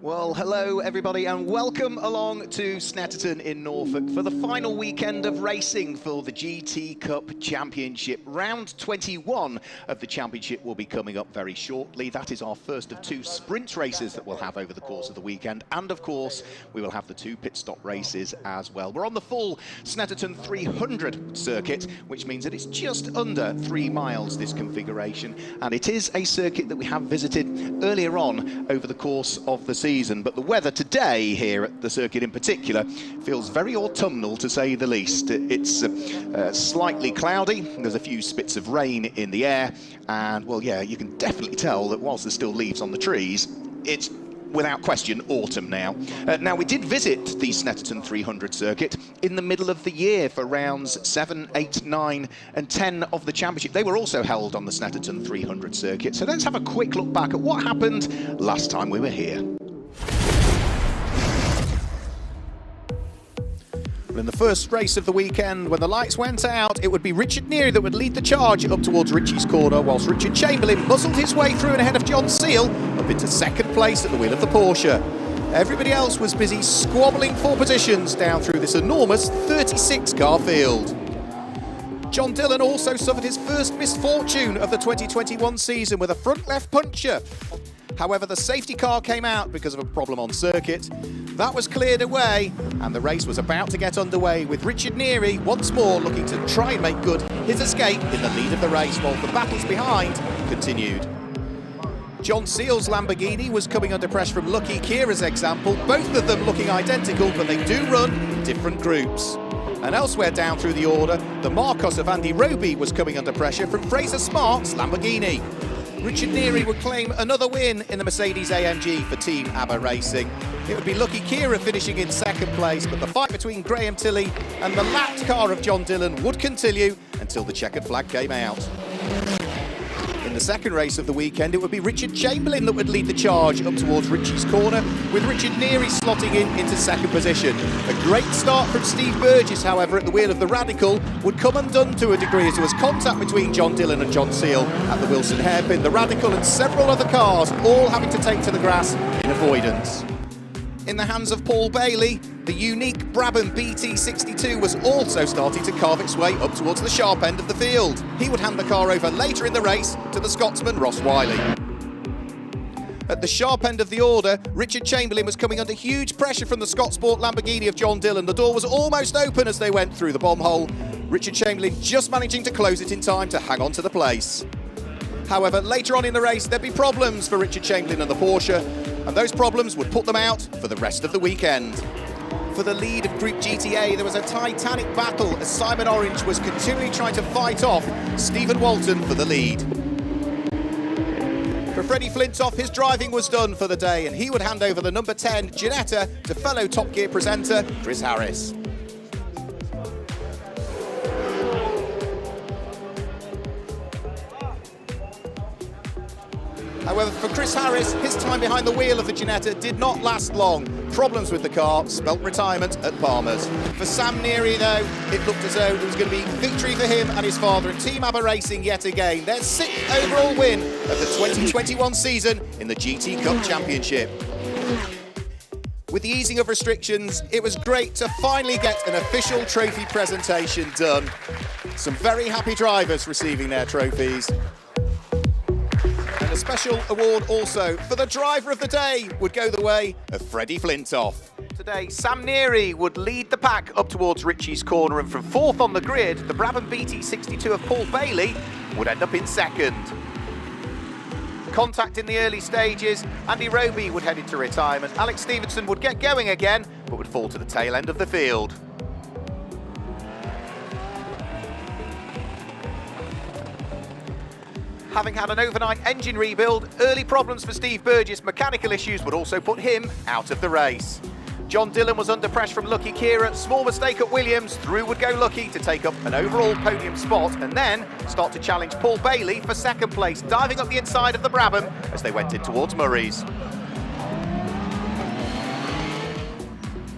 Well, hello everybody and welcome along to Snetterton in Norfolk for the final weekend of racing for the GT Cup Championship. Round 21 of the championship will be coming up very shortly. That is our first of two sprint races that we'll have over the course of the weekend, and of course we will have the two pit stop races as well. We're on the full Snetterton 300 circuit, which means that it's just under 3 miles, this configuration, and it is a circuit that we have visited earlier on over the course of the season. But the weather today here at the circuit in particular feels very autumnal, to say the least. It's slightly cloudy, there's a few spits of rain in the air, and well, yeah, you can definitely tell that whilst there's still leaves on the trees, it's without question autumn now. Now, we did visit the Snetterton 300 circuit in the middle of the year for rounds 7, 8, 9 and 10 of the championship. They were also held on the Snetterton 300 circuit. So let's have a quick look back at what happened last time we were here. In the first race of the weekend, when the lights went out, it would be Richard Neary that would lead the charge up towards Richie's corner, whilst Richard Chamberlain muscled his way through and ahead of John Seal up into second place at the wheel of the Porsche. Everybody else was busy squabbling for positions down through this enormous 36-car field. John Dillon also suffered his first misfortune of the 2021 season with a front left puncture. However, the safety car came out because of a problem on circuit. That was cleared away, and the race was about to get underway with Richard Neary once more looking to try and make good his escape in the lead of the race, while the battles behind continued. John Seal's Lamborghini was coming under pressure from Lucky Kira's example, both of them looking identical, but they do run in different groups. And elsewhere down through the order, the Marcos of Andy Roby was coming under pressure from Fraser Smart's Lamborghini. Richard Neary would claim another win in the Mercedes AMG for Team ABBA Racing. It would be Lucky Kira finishing in second place, but the fight between Graham Tilley and the lapped car of John Dillon would continue until the checkered flag came out. In the second race of the weekend, it would be Richard Chamberlain that would lead the charge up towards Richie's corner, with Richard Neary slotting in into second position. A great start from Steve Burgess, however, at the wheel of the Radical would come undone to a degree as there was contact between John Dillon and John Seal at the Wilson hairpin. The Radical and several other cars all having to take to the grass in avoidance. In the hands of Paul Bailey, the unique Brabham BT62 was also starting to carve its way up towards the sharp end of the field. He would hand the car over later in the race to the Scotsman Ross Wiley. At the sharp end of the order, Richard Chamberlain was coming under huge pressure from the Scott Sport Lamborghini of John Dillon. The door was almost open as they went through the bomb hole. Richard Chamberlain just managing to close it in time to hang on to the place. However, later on in the race, there'd be problems for Richard Chamberlain and the Porsche, and those problems would put them out for the rest of the weekend. For the lead of Group GTA, there was a titanic battle as Simon Orange was continually trying to fight off Stephen Walton for the lead. For Freddie Flintoff, his driving was done for the day, and he would hand over the number 10 Ginetta to fellow Top Gear presenter Chris Harris. However, for Chris Harris, his time behind the wheel of the Ginetta did not last long. Problems with the car spelt retirement at Palmer's. For Sam Neary, though, it looked as though it was going to be victory for him and his father and Team ABBA Racing yet again. Their 6th overall win of the 2021 season in the GT Cup Championship. With the easing of restrictions, it was great to finally get an official trophy presentation done. Some very happy drivers receiving their trophies. A special award also for the driver of the day would go the way of Freddie Flintoff. Today, Sam Neary would lead the pack up towards Richie's corner, and from 4th on the grid, the Brabham BT62 of Paul Bailey would end up in 2nd. Contact in the early stages, Andy Roby would head into retirement. Alex Stevenson would get going again, but would fall to the tail end of the field. Having had an overnight engine rebuild, early problems for Steve Burgess, mechanical issues would also put him out of the race. John Dillon was under pressure from Lucky Kira, small mistake at Williams, through would go Lucky to take up an overall podium spot and then start to challenge Paul Bailey for 2nd place, diving up the inside of the Brabham as they went in towards Murray's.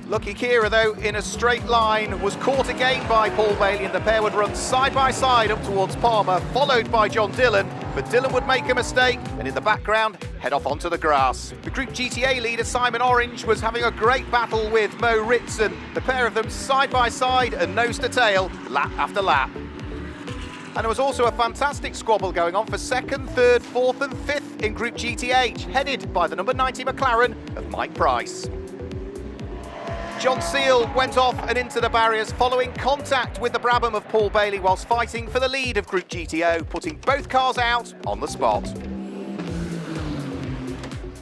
Lucky Kira, though, in a straight line, was caught again by Paul Bailey, and the pair would run side by side up towards Palmer, followed by John Dillon, but Dylan would make a mistake and in the background head off onto the grass. The Group GTA leader Simon Orange was having a great battle with Mo Ritson, the pair of them side by side and nose to tail, lap after lap. And there was also a fantastic squabble going on for second, third, fourth and fifth in Group GTH, headed by the number 90 McLaren of Mike Price. John Seal went off and into the barriers following contact with the Brabham of Paul Bailey whilst fighting for the lead of Group GTO, putting both cars out on the spot.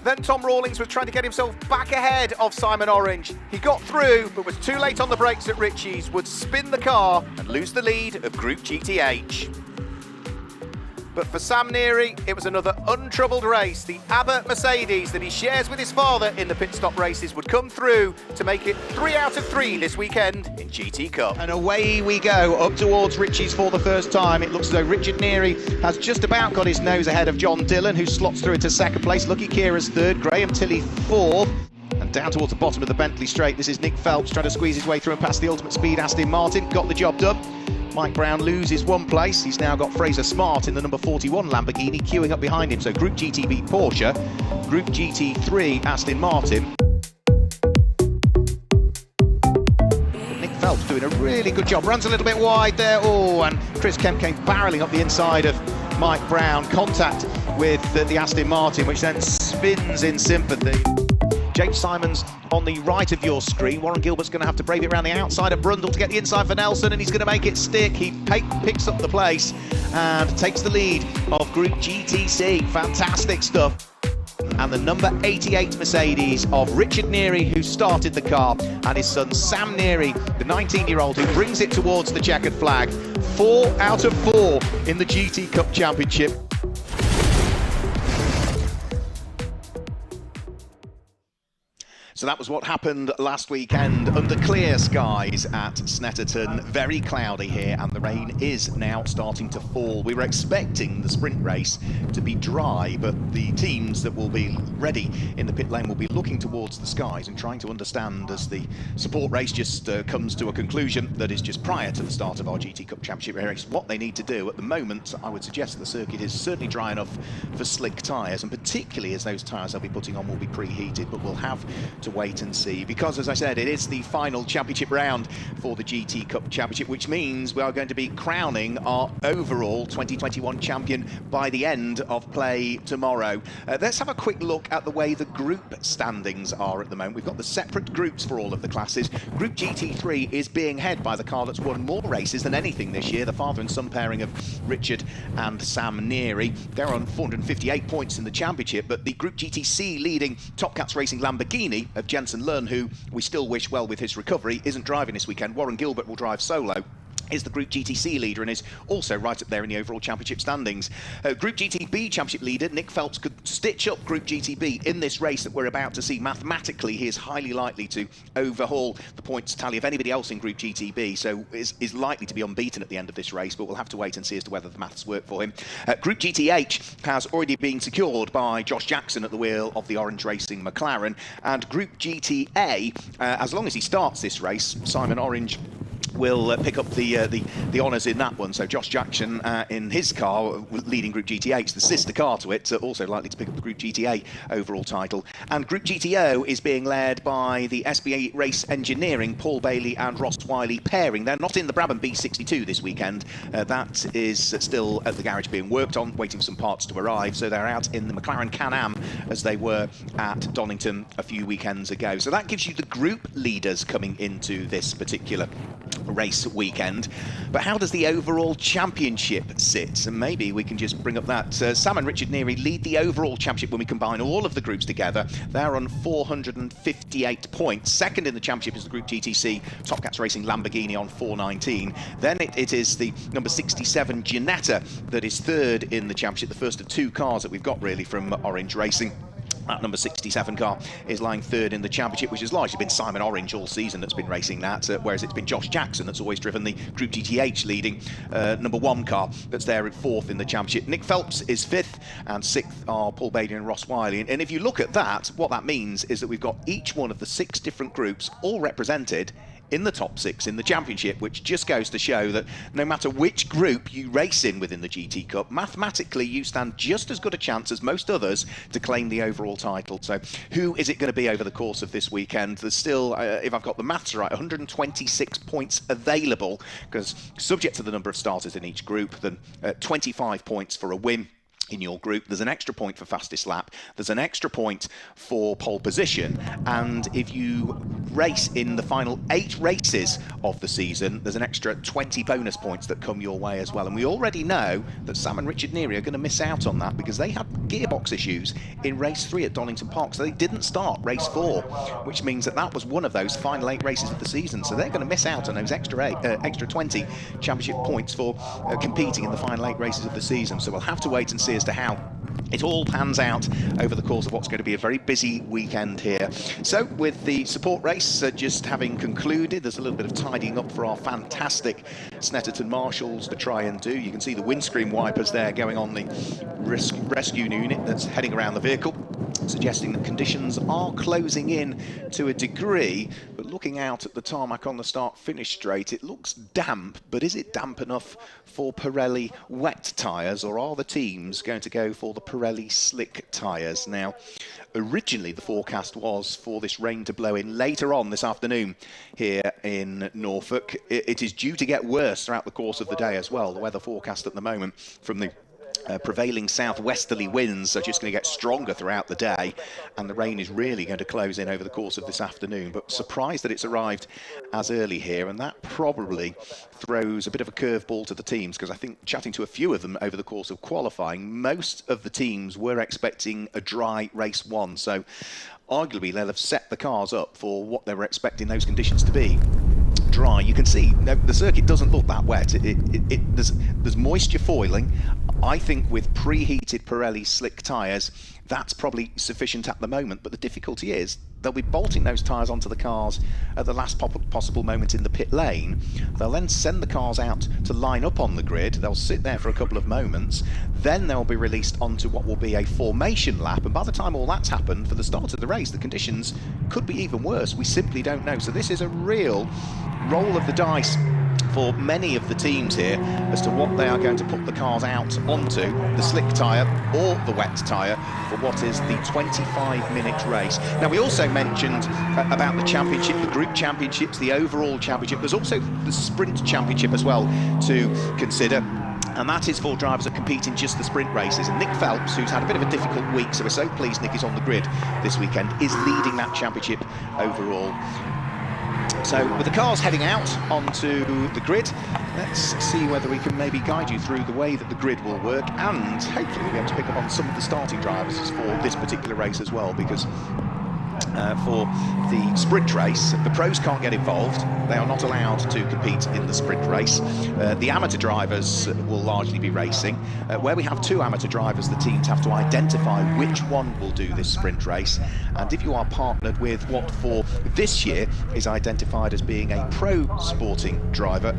Then Tom Rawlings was trying to get himself back ahead of Simon Orange. He got through, but was too late on the brakes at Ritchie's, would spin the car and lose the lead of Group GTH. But for Sam Neary, it was another untroubled race. The Abbott Mercedes that he shares with his father in the pit stop races would come through to make it 3 out of 3 this weekend in GT Cup. And away we go, up towards Ritchie's for the first time. It looks as though Richard Neary has just about got his nose ahead of John Dillon, who slots through into second place. Lucky Kira's third, Graham Tilley fourth. And down towards the bottom of the Bentley straight, this is Nick Phelps trying to squeeze his way through and past the ultimate speed Aston Martin. Got the job done. Mike Brown loses one place. He's now got Fraser Smart in the number 41 Lamborghini queuing up behind him. So Group GTB Porsche, Group GT3 Aston Martin. Nick Phelps doing a really good job. Runs a little bit wide there. Oh, and Chris Kemp came barreling up the inside of Mike Brown. Contact with the Aston Martin, which then spins in sympathy. James Simons on the right of your screen. Warren Gilbert's going to have to brave it around the outside of Brundle to get the inside for Nelson, and he's going to make it stick. He picks up the place and takes the lead of Group GTC. Fantastic stuff. And the number 88 Mercedes of Richard Neary, who started the car, and his son Sam Neary, the 19-year-old, who brings it towards the checkered flag. 4 out of 4 in the GT Cup Championship. So that was what happened last weekend under clear skies at Snetterton. Very cloudy here and the rain is now starting to fall. We were expecting the sprint race to be dry, but the teams that will be ready in the pit lane will be looking towards the skies and trying to understand as the support race just comes to a conclusion that is just prior to the start of our GT Cup Championship race, what they need to do. At the moment, I would suggest the circuit is certainly dry enough for slick tyres, and particularly as those tyres they'll be putting on will be preheated, but we'll have to wait and see, because as I said, it is the final championship round for the GT Cup Championship, which means we are going to be crowning our overall 2021 champion by the end of play tomorrow. Let's have a quick look at the way the group standings are at the moment. We've got the separate groups for all of the classes. Group GT3 is being head by the car that's won more races than anything this year, the father and son pairing of Richard and Sam Neary. They're on 458 points in the championship, but the Group GTC leading Top Cats Racing Lamborghini of Jensen Lunn, who we still wish well with his recovery, isn't driving this weekend. Warren Gilbert will drive solo. Is the Group GTC leader and is also right up there in the overall championship standings. Group GTB championship leader Nick Phelps could stitch up Group GTB in this race that we're about to see. Mathematically, he is highly likely to overhaul the points tally of anybody else in Group GTB, so is likely to be unbeaten at the end of this race, but we'll have to wait and see as to whether the maths work for him. Group GTH has already been secured by Josh Jackson at the wheel of the Orange Racing McLaren, and Group GTA, as long as he starts this race, Simon Orange will pick up the honours in that one. So Josh Jackson in his car leading Group GTH, the sister car to it, also likely to pick up the Group GTA overall title. And Group GTO is being led by the SBA Race Engineering, Paul Bailey and Ross Wiley pairing. They're not in the Brabham B62 this weekend. That is still at the garage being worked on, waiting for some parts to arrive. So they're out in the McLaren Can-Am as they were at Donington a few weekends ago. So that gives you the group leaders coming into this particular race weekend. But how does the overall championship sit? And maybe we can just bring up that. Sam and Richard Neary lead the overall championship when we combine all of the groups together. They're on 458 points. Second in the championship is the Group GTC Top Cats Racing Lamborghini on 419. Then it is the number 67 Ginetta that is third in the championship, the first of two cars that we've got really from Orange Racing. That number 67 car is lying third in the championship, which has largely been Simon Orange all season that's been racing that, whereas it's been Josh Jackson that's always driven the Group GTH leading number one car that's there at fourth in the championship. Nick Phelps is fifth, and sixth are Paul Bailey and Ross Wiley. And if you look at that, what that means is that we've got each one of the 6 different groups all represented in the top 6 in the championship, which just goes to show that no matter which group you race in within the GT Cup, mathematically you stand just as good a chance as most others to claim the overall title. So who is it going to be over the course of this weekend? There's still, if I've got the maths right, 126 points available, because subject to the number of starters in each group, then 25 points for a win in your group. There's an extra point for fastest lap, there's an extra point for pole position, and if you race in the final 8 races of the season, there's an extra 20 bonus points that come your way as well. And we already know that Sam and Richard Neary are going to miss out on that because they had gearbox issues in race 3 at Donington Park, so they didn't start race 4, which means that that was one of those final 8 races of the season, so they're going to miss out on those extra 20 championship points for competing in the final 8 races of the season. So we'll have to wait and see as to how it all pans out over the course of what's going to be a very busy weekend here. So with the support race just having concluded, there's a little bit of tidying up for our fantastic Snetterton marshals to try and do. You can see the windscreen wipers there going on the rescue unit that's heading around the vehicle, suggesting that conditions are closing in to a degree. But looking out at the tarmac on the start-finish straight, it looks damp, but is it damp enough for Pirelli wet tyres, or are the teams going to go for the Pirelli slick tyres? Now, originally the forecast was for this rain to blow in later on this afternoon here in Norfolk. It is due to get worse throughout the course of the day as well. The weather forecast at the moment from the prevailing southwesterly winds are just going to get stronger throughout the day, and the rain is really going to close in over the course of this afternoon. But surprised that it's arrived as early here, and that probably throws a bit of a curveball to the teams, because I think chatting to a few of them over the course of qualifying, most of the teams were expecting a dry race 1, so arguably they'll have set the cars up for what they were expecting those conditions to be. Dry. You can see the circuit doesn't look that wet. There's moisture foiling. I think with preheated Pirelli slick tyres, that's probably sufficient at the moment. But the difficulty is they'll be bolting those tyres onto the cars at the last possible moment in the pit lane. They'll then send the cars out to line up on the grid. They'll sit there for a couple of moments. Then they'll be released onto what will be a formation lap. And by the time all that's happened, for the start of the race, the conditions could be even worse. We simply don't know. So this is a real roll of the dice for many of the teams here as to what they are going to put the cars out onto, the slick tyre or the wet tyre, for what is the 25-minute race. Now, we also mentioned about the championship, the group championships, the overall championship. There's also the sprint championship as well to consider, and that is for drivers that compete in just the sprint races. And Nick Phelps, who's had a bit of a difficult week, so we're so pleased Nick is on the grid this weekend, is leading that championship overall. So with the cars heading out onto the grid, let's see whether we can maybe guide you through the way that the grid will work, and hopefully we'll be able to pick up on some of the starting drivers for this particular race as well, because for the sprint race, the pros can't get involved. They are not allowed to compete in the sprint race. The amateur drivers will largely be racing. Where we have 2 amateur drivers, the teams have to identify which one will do this sprint race. And if you are partnered with what for this year is identified as being a pro sporting driver,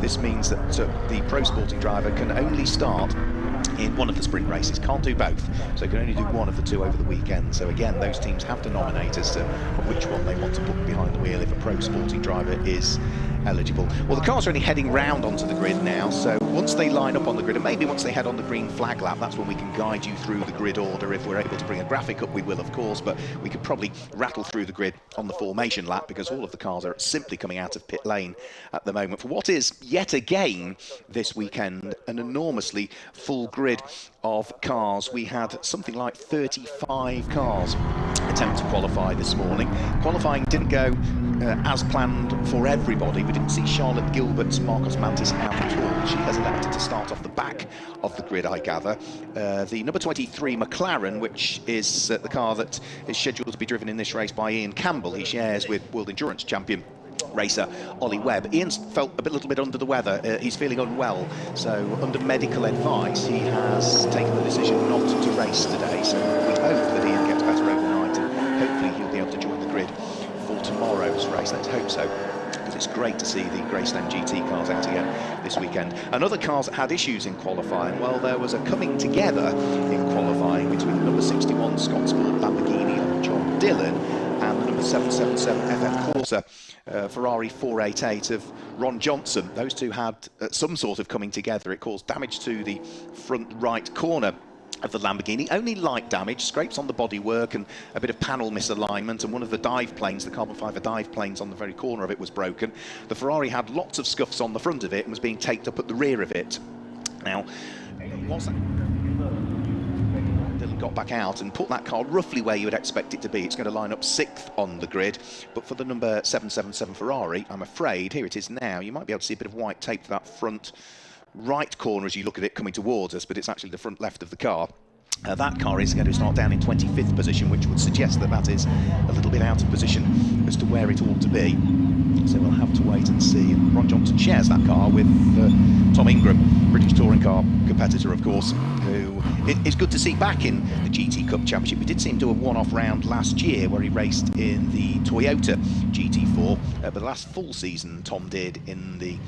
this means that the pro sporting driver can only start in one of the sprint races, can't do both, so can only do one of the 2 over the weekend. So again, those teams have to nominate as to which one they want to put behind the wheel if a pro sporting driver is eligible. Well, the cars are only heading round onto the grid now, so once they line up on the grid, and maybe once they head on the green flag lap, that's when we can guide you through the grid order. If we're able to bring a graphic up, we will, of course, but we could probably rattle through the grid on the formation lap, because all of the cars are simply coming out of pit lane at the moment for what is, yet again this weekend, an enormously full grid of cars. We had something like 35 cars attempt to qualify this morning. Qualifying didn't go as planned for everybody. We didn't see Charlotte Gilbert's Marcos Mantis out at all. She has elected to start off the back of the grid, I gather. The number 23 Mclaren, which is the car that is scheduled to be driven in this race by Ian Campbell, he shares with World Endurance Champion racer Ollie Webb. Ian's felt a little bit under the weather. He's feeling unwell, so under medical advice he has taken the decision not to race today. So we hope that Ian gets better overnight, and hopefully he'll be able to join the grid for tomorrow's race. Let's hope so, because it's great to see the Greystone GT cars out again this weekend. And other cars that had issues in qualifying, well, there was a coming together in qualifying between the number 61 Scott Sport Lamborghini of John Dillon and the number number 777 FF Corsa Ferrari 488 of Ron Johnson. Those two had some sort of coming together. It caused damage to the front right corner of the Lamborghini, only light damage, scrapes on the bodywork and a bit of panel misalignment, and one of the dive planes, the carbon fibre dive planes on the very corner of it was broken. The Ferrari had lots of scuffs on the front of it and was being taped up at the rear of it. Now, what's that? Dylan got back out and put that car roughly where you would expect it to be. It's going to line up 6th on the grid, but for the number 777 Ferrari, I'm afraid, here it is now, you might be able to see a bit of white tape to that front right corner as you look at it coming towards us, but it's actually the front left of the car. That car is going to start down in 25th position, which would suggest that that is a little bit out of position as to where it ought to be. So we'll have to wait and see. And Ron Johnson shares that car with Tom Ingram, British touring car competitor, of course, who it's good to see back in the GT Cup Championship. We did see him do a one-off round last year where he raced in the Toyota GT4, but the last full season Tom did in the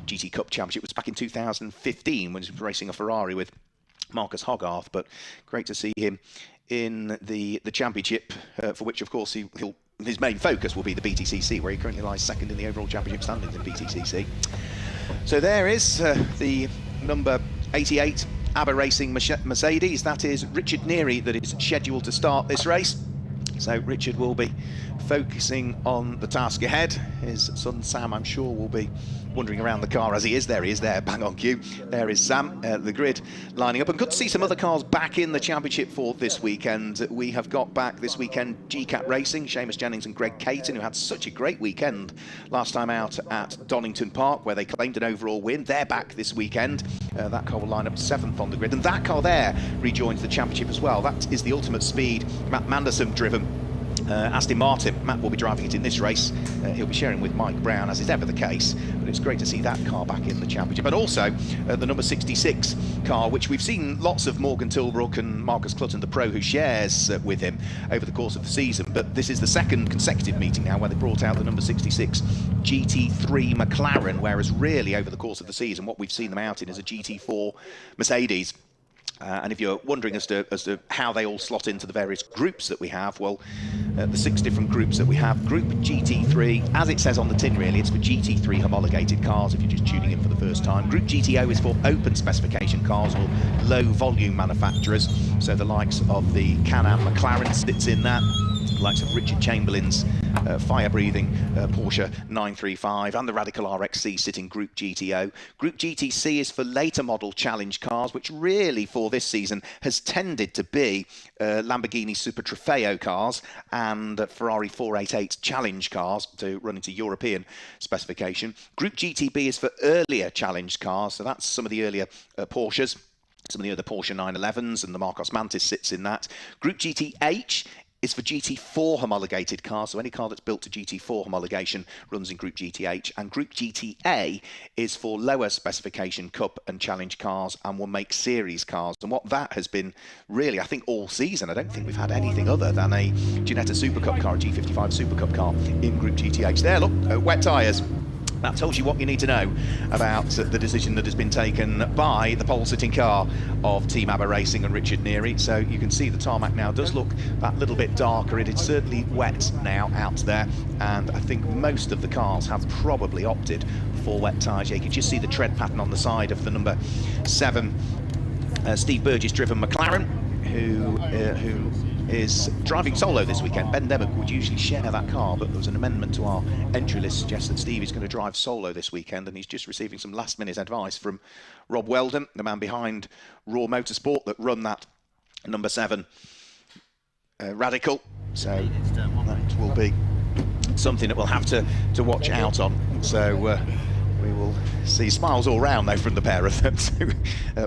GT Cup Championship was back in 2015 when he was racing a Ferrari with Marcus Hogarth. But great to see him in the championship, for which of course his main focus will be the BTCC, where he currently lies second in the overall championship standings in BTCC. So there is the number 88 ABBA Racing Mercedes. That is Richard Neary that is scheduled to start this race. So Richard will be focusing on the task ahead. His son Sam, I'm sure, will be wandering around the car as he is there, bang on cue. There is Sam, the grid lining up. And good to see some other cars back in the championship for this weekend. We have got back this weekend GCAT Racing, Seamus Jennings and Greg Caton, who had such a great weekend last time out at Donington Park, where they claimed an overall win. They're back this weekend. That car will line up 7th on the grid. And that car there rejoins the championship as well. That is the Ultimate Speed Matt Manderson driven Aston Martin. Matt will be driving it in this race. He'll be sharing with Mike Brown, as is ever the case, but it's great to see that car back in the championship. And also the number 66 car, which we've seen lots of Morgan Tilbrook and Marcus Clutton, the pro, who shares with him over the course of the season. But this is the second consecutive meeting now where they brought out the number 66 GT3 McLaren, whereas really over the course of the season what we've seen them out in is a GT4 Mercedes. And if you're wondering as to how they all slot into the various groups that we have, well, the 6 different groups that we have. Group GT3, as it says on the tin really, it's for GT3 homologated cars if you're just tuning in for the first time. Group GTO is for open specification cars or low volume manufacturers, so the likes of the Can-Am Mclaren sits in that, the likes of Richard Chamberlain's fire-breathing Porsche 935 and the Radical RXC sit in Group GTO. Group GTC is for later model challenge cars, which really for this season has tended to be Lamborghini Super Trofeo cars and Ferrari 488 challenge cars to run into European specification. Group GTB is for earlier challenge cars, so that's some of the earlier Porsches, some of the other Porsche 911s, and the Marcos Mantis sits in that. Group GTH is for GT4 homologated cars, so any car that's built to GT4 homologation runs in Group GTH, and Group GTA is for lower specification Cup and Challenge cars and will make series cars. And what that has been really, I think, all season, I don't think we've had anything other than a Ginetta Super Cup car, a G55 Super Cup car in Group GTH. There, look, wet tyres. That tells you what you need to know about the decision that has been taken by the pole-sitting car of Team ABBA Racing and Richard Neary. So you can see the tarmac now does look that little bit darker. It is certainly wet now out there, and I think most of the cars have probably opted for wet tyres. Yeah, you can just see the tread pattern on the side of the number 7 Steve Burgess-driven McLaren, who is driving solo this weekend. Ben Demick would usually share that car, but there was an amendment to our entry list suggests that Steve is going to drive solo this weekend, and he's just receiving some last-minute advice from Rob Weldon, the man behind Raw Motorsport that run that number 7 Radical. So that will be something that we'll have to watch out on. So we will see smiles all round though from the pair of them, so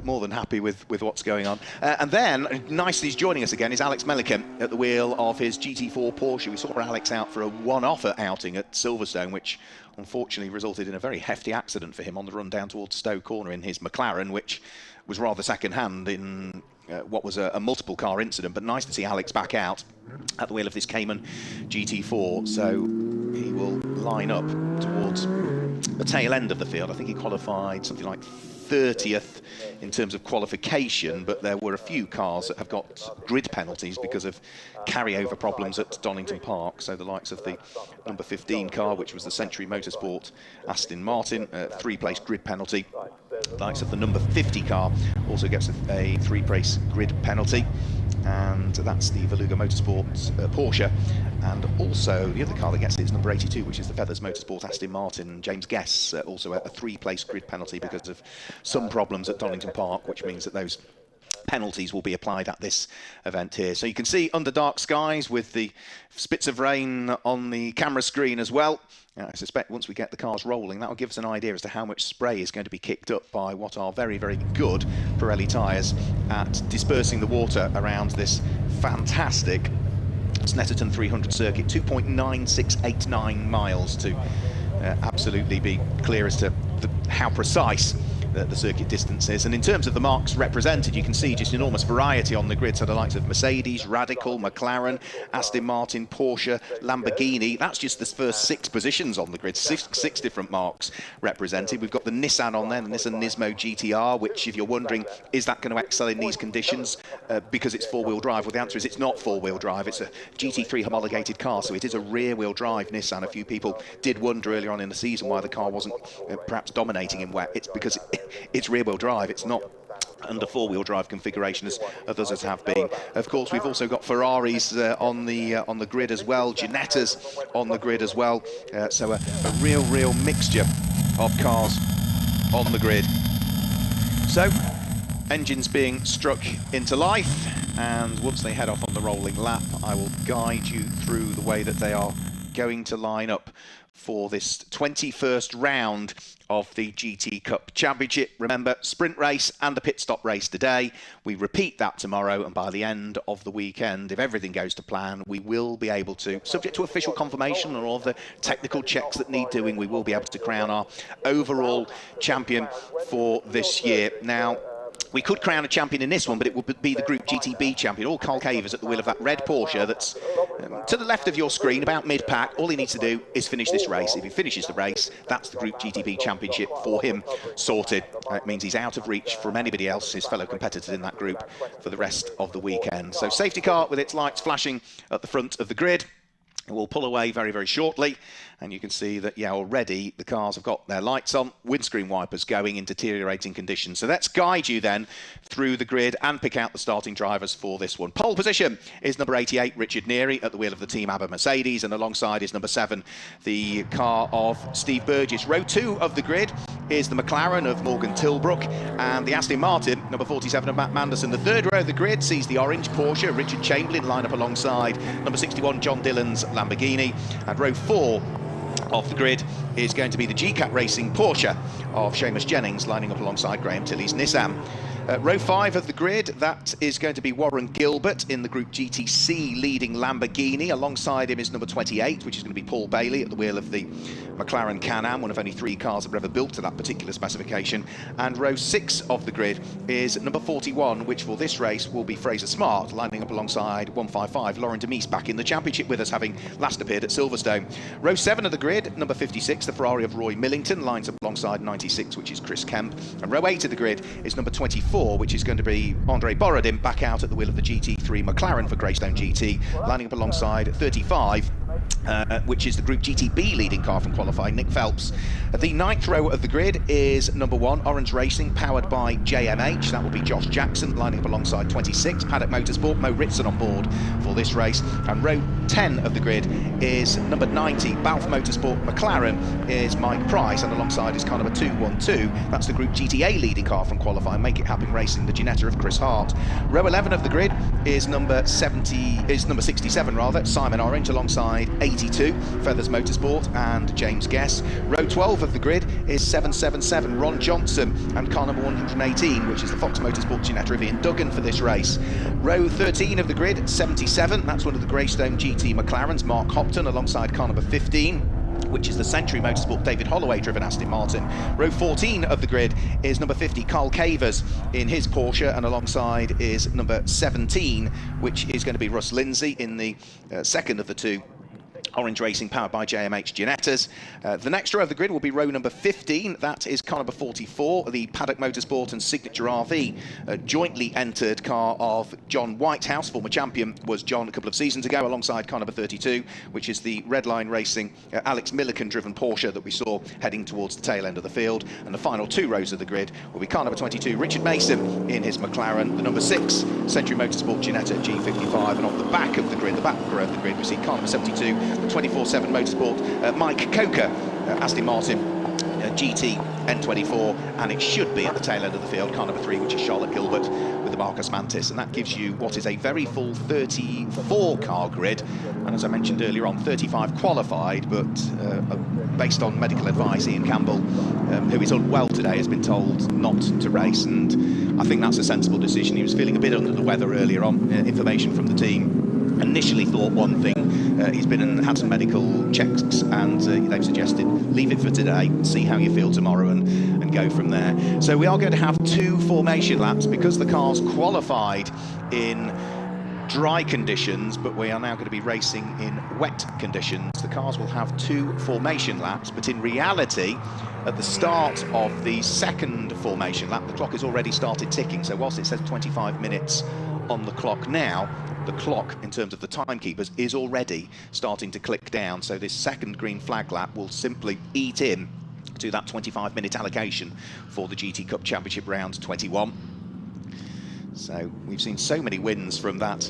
more than happy with what's going on. And then, nicely joining us again is Alex Melikan at the wheel of his GT4 Porsche. We saw Alex out for a one-off outing at Silverstone, which unfortunately resulted in a very hefty accident for him on the run down towards Stowe Corner in his McLaren, which was rather second-hand in what was a multiple car incident. But nice to see Alex back out at the wheel of this Cayman GT4, so he will line up towards the tail end of the field. I think he qualified something like 30th in terms of qualification, but there were a few cars that have got grid penalties because of carryover problems at Donington Park. So the likes of the number 15 car, which was the Century Motorsport Aston Martin, 3-place grid penalty. The likes of the number 50 car also gets a 3-place grid penalty, and that's the Veluga Motorsport Porsche. And also the other car that gets it is number 82, which is the Feathers Motorsport Aston Martin. James Guess also a 3-place grid penalty because of some problems at Donington Park, which means that those penalties will be applied at this event here. So you can see under dark skies with the spits of rain on the camera screen as well. I suspect once we get the cars rolling, that will give us an idea as to how much spray is going to be kicked up by what are very, very good Pirelli tyres at dispersing the water around this fantastic Snetterton 300 circuit. 2.9689 miles to absolutely be clear as to how precise the circuit distance is. And in terms of the marks represented, you can see just enormous variety on the grid. So the likes of Mercedes, Radical, McLaren, Aston Martin, Porsche, Lamborghini. That's just the first 6 positions on the grid. Six different marks represented. We've got the Nissan on there, the Nissan Nismo GTR, which, if you're wondering, is that going to excel in these conditions because it's 4-wheel drive? Well, the answer is it's not 4-wheel drive. It's a GT3 homologated car, so it is a rear-wheel drive Nissan. A few people did wonder earlier on in the season why the car wasn't perhaps dominating in wet. It's because it's rear-wheel drive. It's not under 4-wheel drive configuration as others have been. Of course, we've also got Ferraris on the grid as well, Ginettas on the grid as well. So a real mixture of cars on the grid. So engines being struck into life, and once they head off on the rolling lap, I will guide you through the way that they are going to line up for this 21st round of the GT Cup Championship. Remember, sprint race and a pit stop race today. We repeat that tomorrow, and by the end of the weekend, if everything goes to plan, we will be able to, subject to official confirmation and all the technical checks that need doing, we will be able to crown our overall champion for this year. Now, we could crown a champion in this one, but it would be the Group GTB champion. All Carl Cavers at the wheel of that red Porsche that's to the left of your screen, about mid-pack. All he needs to do is finish this race. If he finishes the race, that's the Group GTB championship for him sorted. It means he's out of reach from anybody else, his fellow competitors in that group, for the rest of the weekend. So safety car with its lights flashing at the front of the grid. It will pull away very, very shortly, and you can see that, yeah, already the cars have got their lights on, windscreen wipers going in deteriorating conditions. So let's guide you then through the grid and pick out the starting drivers for this one. Pole position is number 88, Richard Neary, at the wheel of the Team ABBA Mercedes, and alongside is number 7, the car of Steve Burgess. Row 2 of the grid is the McLaren of Morgan Tilbrook, and the Aston Martin, number 47 of Matt Manderson. The third row of the grid sees the orange Porsche, Richard Chamberlain, line up alongside number 61, John Dillon's Lamborghini, and row 4 of the grid is going to be the GCAT Racing Porsche of Seamus Jennings, lining up alongside Graham Tilley's Nissan. Row 5 of the grid, that is going to be Warren Gilbert in the Group GTC leading Lamborghini. Alongside him is number 28, which is going to be Paul Bailey at the wheel of the McLaren Can-Am, one of only 3 cars that were ever built to that particular specification. And row 6 of the grid is number 41, which for this race will be Fraser Smart, lining up alongside 155, Lauren Demise, back in the championship with us, having last appeared at Silverstone. Row 7 of the grid, number 56, the Ferrari of Roy Millington, lines up alongside 96, which is Chris Kemp. And row 8 of the grid is number 24, which is going to be Andre Borodin, back out at the wheel of the GT3 McLaren for Greystone GT, lining up alongside 35, which is the Group GTB leading car from qualifying, Nick Phelps. The 9th row of the grid is number 1, Orange Racing, powered by JMH. That will be Josh Jackson, lining up alongside 26, Paddock Motorsport, Mo Ritson on board for this race. And row 10 of the grid is number 90, Balf Motorsport McLaren, is Mike Price, and alongside is car number 212. That's the Group GTA leading car from qualifying, Make It Happen Racing, the Ginetta of Chris Hart. Row 11 of the grid is number 67 rather, Simon Orange, alongside 82, Feathers Motorsport and James Guess. Row 12 of the grid is 777, Ron Johnson, and car number 118, which is the Fox Motorsport Ginetta of Ian Duggan for this race. Row 13 of the grid, 77, that's one of the Greystone GT McLarens, Mark Hopton, alongside car number 15, which is the Century Motorsport David Holloway driven Aston Martin. Row 14 of the grid is number 50, Carl Cavers in his Porsche, and alongside is number 17, which is going to be Russ Lindsay in the second of the 2 Orange Racing, powered by JMH Ginettas. The next row of the grid will be row number 15. That is car number 44, the Paddock Motorsport and Signature RV jointly entered car of John Whitehouse. Former champion was John a couple of seasons ago, alongside car number 32, which is the Redline Racing Alex Melikan driven Porsche that we saw heading towards the tail end of the field. And the final 2 rows of the grid will be car number 22, Richard Mason in his Mclaren, the number 6, Century Motorsport Ginetta G55, and on the back of the grid, the back row of the grid, we see car number 72, 24/7 Motorsport, Mike Coker, Aston Martin GT N24, and it should be at the tail end of the field, car number 3, which is Charlotte Gilbert with the Marcus Mantis, and that gives you what is a very full 34 car grid, and as I mentioned earlier on, 35 qualified, but based on medical advice, Ian Campbell, who is unwell today, has been told not to race, and I think that's a sensible decision. He was feeling a bit under the weather earlier on. Information from the team initially thought one thing. He's been and had some medical checks, and they've suggested leave it for today, see how you feel tomorrow, and go from there. So we are going to have 2 formation laps because the car's qualified in dry conditions, but we are now going to be racing in wet conditions. The cars will have 2 formation laps, but in reality, at the start of the second formation lap, the clock has already started ticking. So whilst it says 25 minutes on the clock now, the clock, in terms of the timekeepers, is already starting to click down. So this second green flag lap will simply eat in to that 25-minute allocation for the GT Cup Championship round 21. So we've seen so many wins from that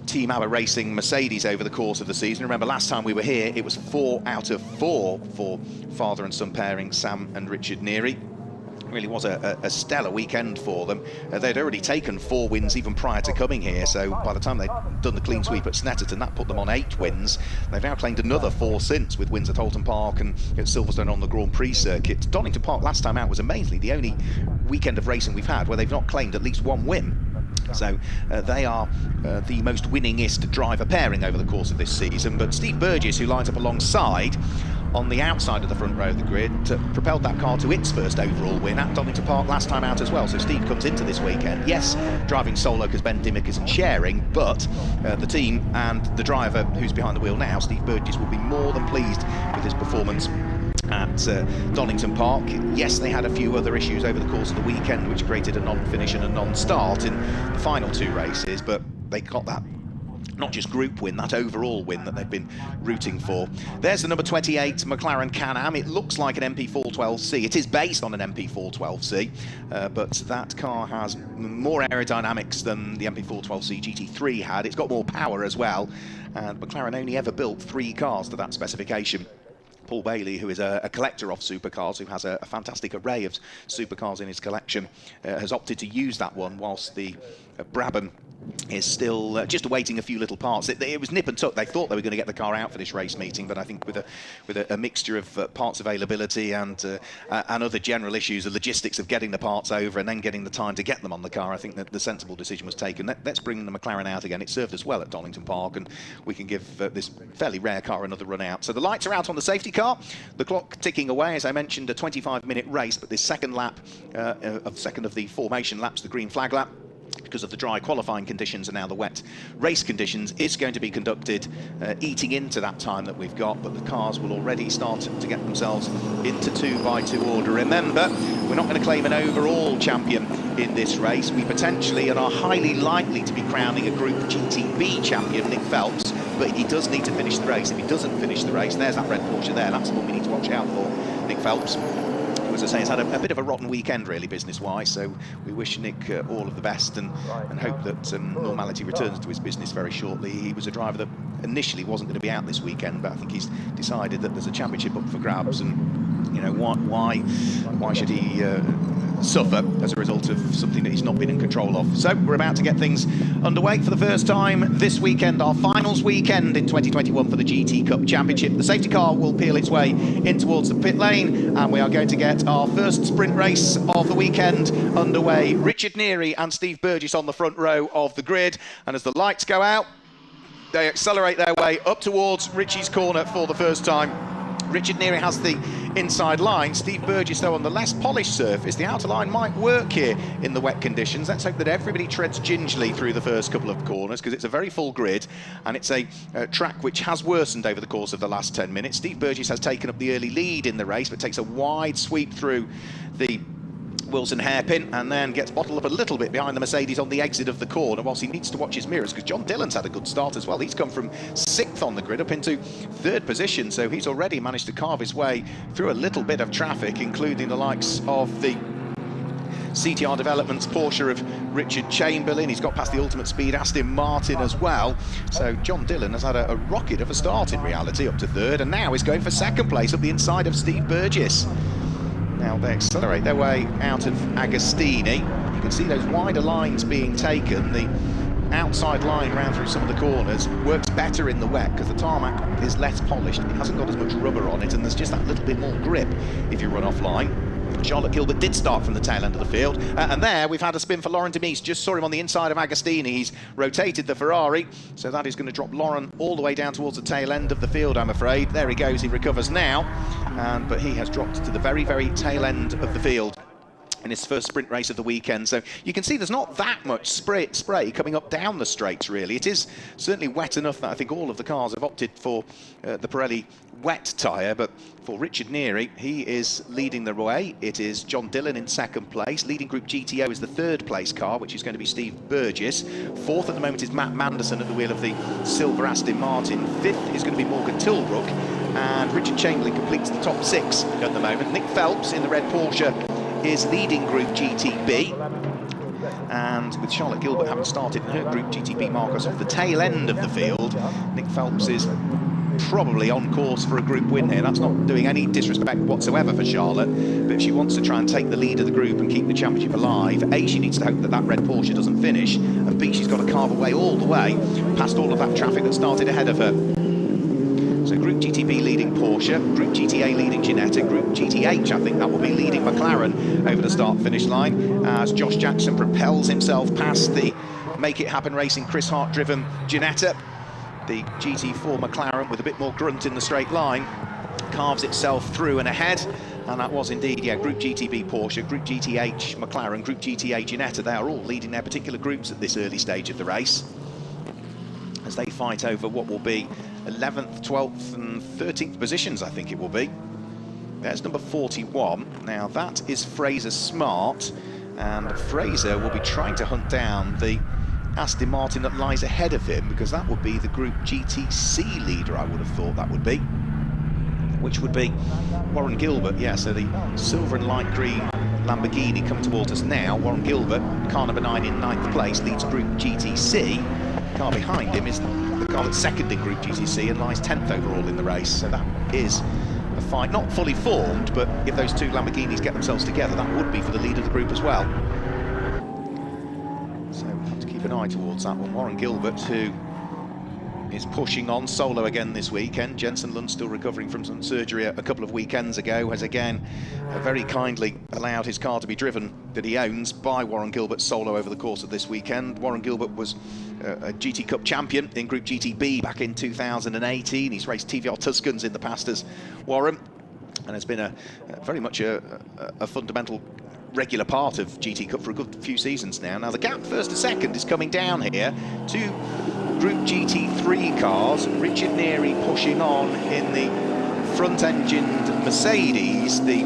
Team ABBA Racing Mercedes over the course of the season. Remember, last time we were here, it was 4 out of 4 for father and son pairing Sam and Richard Neary. Really was a stellar weekend for them. They'd already taken 4 wins even prior to coming here, so by the time they'd done the clean sweep at Snetterton, that put them on 8 wins. They've now claimed another 4 since, with wins at Holton Park and at Silverstone on the Grand Prix circuit. Donington Park last time out was amazingly the only weekend of racing we've had where they've not claimed at least 1 win. So they are the most winningest driver pairing over the course of this season. But Steve Burgess, who lines up alongside on the outside of the front row of the grid, propelled that car to its first overall win at Donington Park last time out as well. So Steve comes into this weekend, yes, driving solo because Ben Dimmock isn't sharing, but the team and the driver who's behind the wheel now, Steve Burgess, will be more than pleased with his performance at Donington Park. Yes, they had a few other issues over the course of the weekend which created a non-finish and a non-start in the final 2 races, but they got that not just group win, that overall win that they've been rooting for. There's the number 28 Mclaren Can-Am. It looks like an MP412C. It is based on an MP412C, but that car has more aerodynamics than the MP412C GT3 had. It's got more power as well, and McLaren only ever built 3 cars to that specification. Paul Bailey, who is a collector of supercars, who has a fantastic array of supercars in his collection, has opted to use that one, whilst the Brabham is still just awaiting a few little parts. It was nip and tuck. They thought they were going to get the car out for this race meeting, but I think with a mixture of parts availability and other general issues, the logistics of getting the parts over and then getting the time to get them on the car, I think that the sensible decision was taken. Let's bring the McLaren out again. It served us well at Donington Park, and we can give this fairly rare car another run out. So the lights are out on the safety car, the clock ticking away. As I mentioned, a 25-minute race, but this second lap, second of the formation laps, the green flag lap, because of the dry qualifying conditions and now the wet race conditions, it's going to be conducted eating into that time that we've got, but the cars will already start to get themselves into 2x2 order. Remember, we're not going to claim an overall champion in this race. We potentially and are highly likely to be crowning a Group GTB champion, Nick Phelps, but he does need to finish the race. If he doesn't finish the race, there's that red Porsche there, that's the one we need to watch out for, Nick Phelps. As I say, has had a bit of a rotten weekend, really, business-wise, so we wish Nick all of the best and hope that normality returns to his business very shortly. He was a driver that initially wasn't going to be out this weekend, but I think he's decided that there's a championship up for grabs, and, you know, why should he suffer as a result of something that he's not been in control of. So we're about to get things underway for the first time this weekend, our finals weekend in 2021 for the GT Cup Championship. The safety car will peel its way in towards the pit lane, and we are going to get our first sprint race of the weekend underway. Richard Neary and Steve Burgess on the front row of the grid, and as the lights go out, they accelerate their way up towards Richie's corner for the first time. Richard Neary has the inside line. Steve Burgess, though, on the less polished surface, the outer line might work here in the wet conditions. Let's hope that everybody treads gingerly through the first couple of corners, because it's a very full grid, and it's a track which has worsened over the course of the last 10 minutes. Steve Burgess has taken up the early lead in the race, but takes a wide sweep through the Wilson hairpin and then gets bottled up a little bit behind the Mercedes on the exit of the corner, whilst he needs to watch his mirrors, because John Dillon's had a good start as well. He's come from 6th on the grid up into 3rd position, so he's already managed to carve his way through a little bit of traffic, including the likes of the CTR Developments Porsche of Richard Chamberlain. He's got past the Ultimate Speed Aston Martin as well. So John Dillon has had a rocket of a start in reality, up to 3rd, and now is going for 2nd place up the inside of Steve Burgess. Now they accelerate their way out of Agostini. You can see those wider lines being taken. The outside line round through some of the corners works better in the wet because the tarmac is less polished. It hasn't got as much rubber on it, and there's just that little bit more grip if you run offline. Charlotte Gilbert did start from the tail end of the field, and there we've had a spin for Laurent Demise. Just saw him on the inside of Agostini. He's rotated the Ferrari, so that is going to drop Laurent all the way down towards the tail end of the field, I'm afraid. There he goes, he recovers now, but he has dropped to the very, very tail end of the field in his first sprint race of the weekend. So you can see there's not that much spray coming up down the straights, really. It is certainly wet enough that I think all of the cars have opted for the Pirelli wet tyre, but for Richard Neary, he is leading the way. It is John Dillon in 2nd place. Leading Group GTO is the 3rd place car, which is going to be Steve Burgess. 4th at the moment is Matt Manderson at the wheel of the silver Aston Martin. 5th is going to be Morgan Tilbrook, and Richard Chamberlain completes the top 6 at the moment. Nick Phelps in the red Porsche is leading Group GTB, and with Charlotte Gilbert having started in her Group GTB Marcos off the tail end of the field, Nick Phelps is probably on course for a group win here. That's not doing any disrespect whatsoever for Charlotte, but if she wants to try and take the lead of the group and keep the championship alive, A, she needs to hope that that red Porsche doesn't finish, and B, she's got to carve away all the way past all of that traffic that started ahead of her. So Group GTB leading Porsche, Group GTA leading Ginetta, Group GTH, I think that will be leading McLaren over the start-finish line, as Josh Jackson propels himself past the Make It Happen Racing Chris Hart-driven Ginetta. The GT4 McLaren, with a bit more grunt in the straight line, carves itself through and ahead, and that was indeed, yeah, Group GTB Porsche, Group GTH McLaren, Group GTA Ginetta. They are all leading their particular groups at this early stage of the race, as they fight over what will be 11th, 12th and 13th positions, I think it will be. There's number 41. Now that is Fraser Smart, and Fraser will be trying to hunt down the Aston Martin that lies ahead of him, because that would be the Group GTC leader, I would have thought that would be, which would be Warren Gilbert. Yeah, so the silver and light green Lamborghini come towards us now. Warren Gilbert, car number 9 in 9th place, leads Group GTC. The car behind him is the car that's 2nd in Group GTC and lies 10th overall in the race. So that is a fight, not fully formed, but if those two Lamborghinis get themselves together, that would be for the lead of the group as well. So we have to keep an eye towards that one. Warren Gilbert, who is pushing on solo again this weekend. Jensen Lund, still recovering from some surgery a couple of weekends ago, has again very kindly allowed his car to be driven, that he owns, by Warren Gilbert solo over the course of this weekend. Warren Gilbert was a GT Cup champion in Group GTB back in 2018. He's raced TVR Tuscans in the past as Warren, and has been very much a fundamental regular part of GT Cup for a good few seasons now. Now the gap 1st to 2nd is coming down here. 2 Group GT3 cars, Richard Neary pushing on in the front-engined Mercedes, the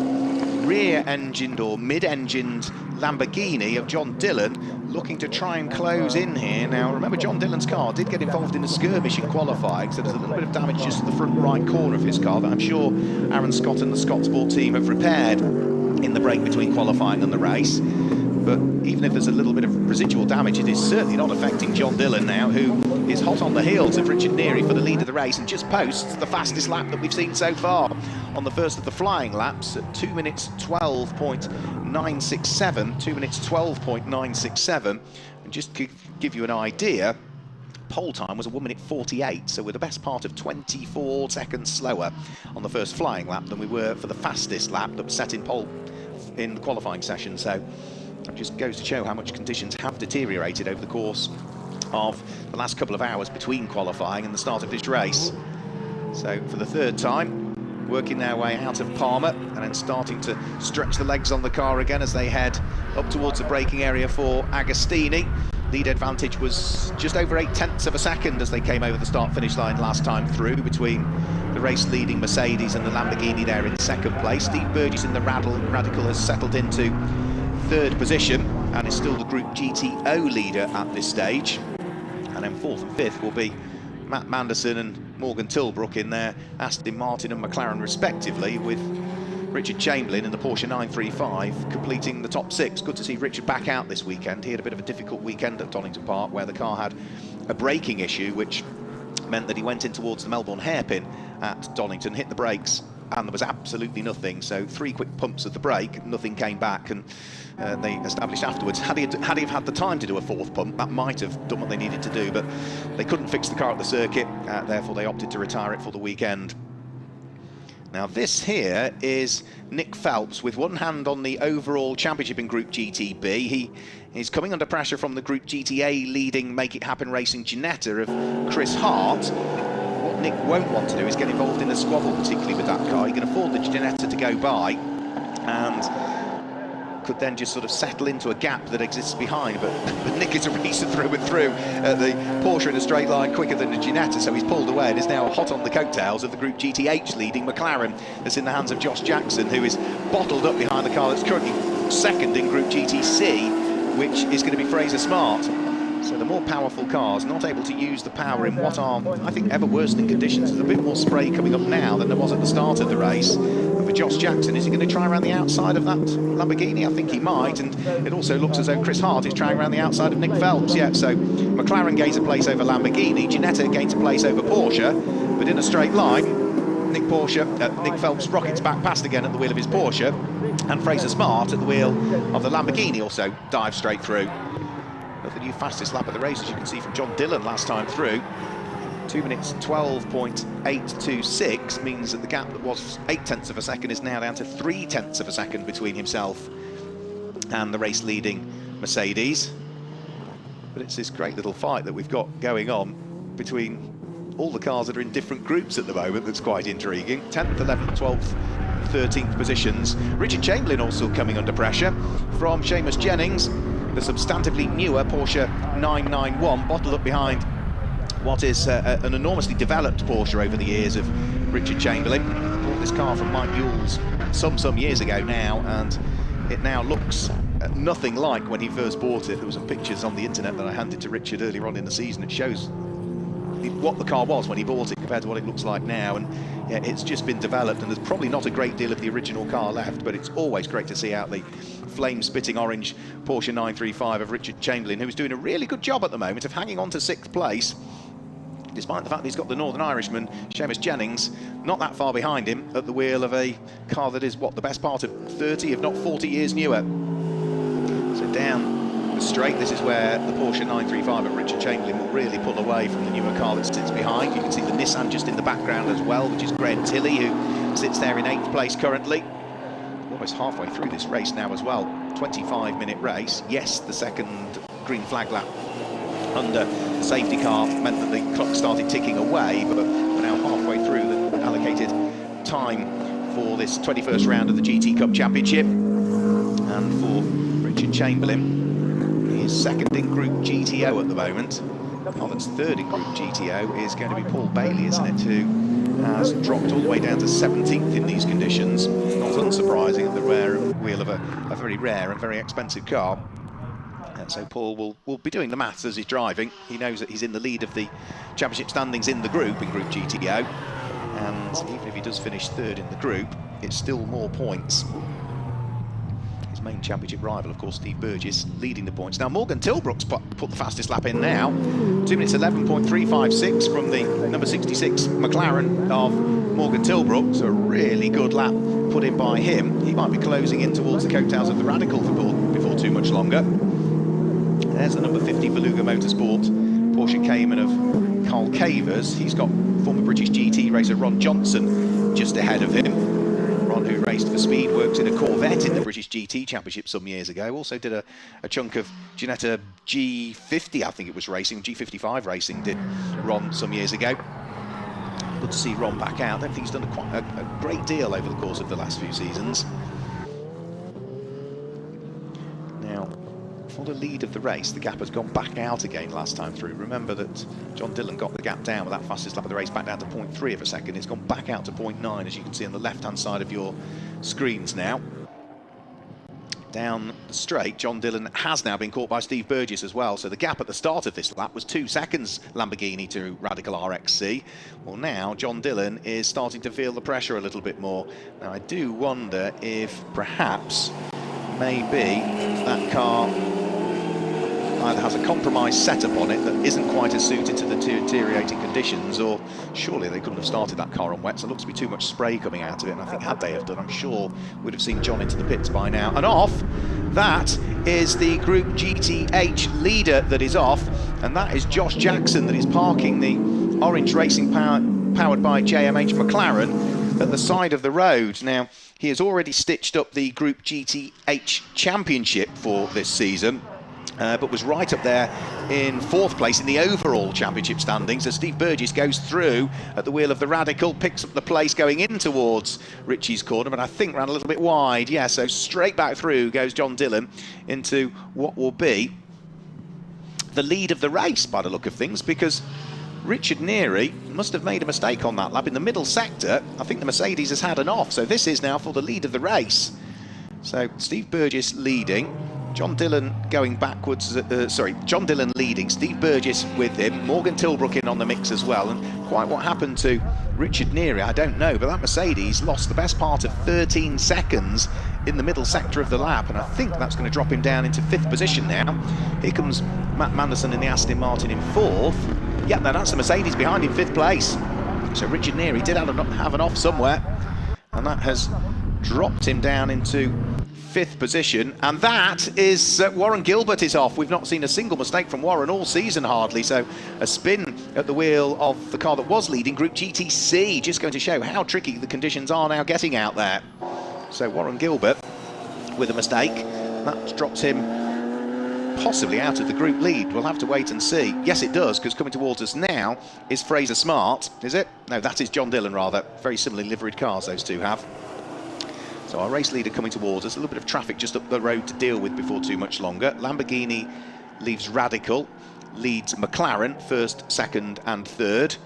rear-engined or mid-engined Lamborghini of John Dillon, looking to try and close in here. Now remember, John Dillon's car did get involved in a skirmish in qualifying, so there's a little bit of damage just to the front right corner of his car that I'm sure Aaron Scott and the Scott Sport team have repaired in the break between qualifying and the race. But even if there's a little bit of residual damage, it is certainly not affecting John Dillon now, who is hot on the heels of Richard Neary for the lead of the race, and just posts the fastest lap that we've seen so far on the first of the flying laps at 2 minutes 12.967. 2 minutes 12.967. And just to give you an idea, pole time was a 1 minute 48, so we're the best part of 24 seconds slower on the first flying lap than we were for the fastest lap that was set in pole in the qualifying session. So it just goes to show how much conditions have deteriorated over the course of the last couple of hours between qualifying and the start of this race. So for the 3rd time, working their way out of Palmer and then starting to stretch the legs on the car again as they head up towards the braking area for Agostini. Lead advantage was just over 0.8 of a second as they came over the start-finish line last time through between the race-leading Mercedes and the Lamborghini there in second place. Steve Burgess in the Radical has settled into third position and is still the Group GTO leader at this stage. And then fourth and fifth will be Matt Manderson and Morgan Tilbrook in their Aston Martin and McLaren respectively, with Richard Chamberlain in the Porsche 935 completing the top six. Good to see Richard back out this weekend. He had a bit of a difficult weekend at Donington Park where the car had a braking issue, which meant that he went in towards the Melbourne hairpin at Donington, hit the brakes, and there was absolutely nothing. So 3 quick pumps of the brake, nothing came back, and they established afterwards, had he had the time to do a fourth pump, that might have done what they needed to do, but they couldn't fix the car at the circuit, therefore they opted to retire it for the weekend. Now this here is Nick Phelps with one hand on the overall championship in Group GTB. He is coming under pressure from the Group GTA leading Make It Happen Racing Ginetta of Chris Hart. What Nick won't want to do is get involved in a squabble, particularly with that car. He can afford the Ginetta to go by and could then just sort of settle into a gap that exists behind, but Nick is a racer through and through. The Porsche in a straight line quicker than the Ginetta, so he's pulled away and is now hot on the coattails of the Group GTH leading McLaren that's in the hands of Josh Jackson, who is bottled up behind the car that's currently second in Group GTC, which is going to be Fraser Smart. So the more powerful cars not able to use the power in what are, I think, ever worsening conditions. There's a bit more spray coming up now than there was at the start of the race. And for Josh Jackson, is he going to try around the outside of that Lamborghini? I think he might. And it also looks as though Chris Hart is trying around the outside of Nick Phelps. Yeah, so McLaren gains a place over Lamborghini, Ginetta gains a place over Porsche, but in a straight line, Nick Phelps rockets back past again at the wheel of his Porsche, and Fraser Smart at the wheel of the Lamborghini also dives straight through. The new fastest lap of the race, as you can see from John Dillon last time through. 2 minutes 12.826 means that the gap that was 0.8 of a second is now down to 0.3 of a second between himself and the race leading Mercedes. But it's this great little fight that we've got going on between all the cars that are in different groups at the moment that's quite intriguing. 10th, 11th, 12th, 13th positions. Richard Chamberlain also coming under pressure from Seamus Jennings, the substantively newer Porsche 991, bottled up behind what is an enormously developed Porsche over the years of Richard Chamberlain. Bought this car from Mike Yules some years ago now, and it now looks nothing like when he first bought it. There were some pictures on the internet that I handed to Richard earlier on in the season. It shows what the car was when he bought it compared to what it looks like now, and yeah, it's just been developed, and there's probably not a great deal of the original car left, but it's always great to see out the flame-spitting orange Porsche 935 of Richard Chamberlain, who is doing a really good job at the moment of hanging on to 6th place, despite the fact that he's got the Northern Irishman, Seamus Jennings, not that far behind him at the wheel of a car that is, what, the best part of 30, if not 40 years newer. So down the straight, this is where the Porsche 935 of Richard Chamberlain will really pull away from the newer car that sits behind. You can see the Nissan just in the background as well, which is Graham Tilley, who sits there in 8th place currently. Almost halfway through this race now as well. 25-minute race. Yes, the second green flag lap under the safety car meant that the clock started ticking away, but we're now halfway through the allocated time for this 21st round of the GT Cup Championship. And for Richard Chamberlain, he is second in Group GTO at the moment. The car that's third in Group GTO is going to be Paul Bailey, isn't it, who has dropped all the way down to 17th in these conditions. Not unsurprising at the wheel of a very rare and very expensive car. So Paul will be doing the maths as he's driving. He knows that he's in the lead of the championship standings in the group, in Group GTO. And even if he does finish third in the group, it's still more points. His main championship rival, of course, Steve Burgess, leading the points. Now, Morgan Tilbrook's put the fastest lap in now. 2 minutes 11.356 from the number 66 McLaren of Morgan Tilbrook. So a really good lap put in by him. He might be closing in towards the coattails of the Radical before too much longer. There's the number 50 for Lugo Motorsport, Porsche Cayman of Carl Cavers. He's got former British GT racer Ron Johnson just ahead of him. Ron, who raced for Speedworks in a Corvette in the British GT Championship some years ago, also did a chunk of Ginetta G50, I think it was racing, G55 racing did Ron some years ago. Good to see Ron back out. I don't think he's done a great deal over the course of the last few seasons. Now, for the lead of the race, the gap has gone back out again last time through. Remember that John Dillon got the gap down with that fastest lap of the race back down to 0.3 of a second. It's gone back out to 0.9, as you can see on the left-hand side of your screens now. Down the straight, John Dillon has now been caught by Steve Burgess as well, so the gap at the start of this lap was 2 seconds Lamborghini to Radical RXC. Well, now John Dillon is starting to feel the pressure a little bit more. Now, I do wonder if perhaps maybe that car either has a compromised setup on it that isn't quite as suited to the deteriorating conditions, or surely they couldn't have started that car on wet, so it looks to be too much spray coming out of it, and I think had they have done, I'm sure we'd have seen John into the pits by now. And off, that is the Group GTH leader that is off, and that is Josh Jackson that is parking the orange racing powered by JMH McLaren at the side of the road. Now, he has already stitched up the Group GTH Championship for this season, but was right up there in 4th place in the overall championship standings as Steve Burgess goes through at the wheel of the Radical, picks up the place going in towards Richie's corner, but I think ran a little bit wide. Yeah, so straight back through goes John Dillon into what will be the lead of the race by the look of things, because Richard Neary must have made a mistake on that lap in the middle sector. I think the Mercedes has had an off, so this is now for the lead of the race. So Steve Burgess leading, John Dillon going backwards, John Dillon leading, Steve Burgess with him, Morgan Tilbrook in on the mix as well, and quite what happened to Richard Neary, I don't know, but that Mercedes lost the best part of 13 seconds in the middle sector of the lap, and I think that's going to drop him down into 5th position now. Here comes Matt Manderson in the Aston Martin in 4th. Yep, now that's the Mercedes behind in 5th place. So Richard Neary did have an off somewhere, and that has dropped him down into 5th position, and that is Warren Gilbert is off. We've not seen a single mistake from Warren all season hardly, so a spin at the wheel of the car that was leading, Group GTC, just going to show how tricky the conditions are now getting out there. So Warren Gilbert with a mistake, that drops him possibly out of the group lead. We'll have to wait and see. Yes, it does, because coming towards us now is Fraser Smart, is it? No, that is John Dillon rather. Very similarly liveried cars those two have. So our race leader coming towards us, a little bit of traffic just up the road to deal with before too much longer. Lamborghini leaves Radical, leads McLaren, 1st, 2nd and 3rd.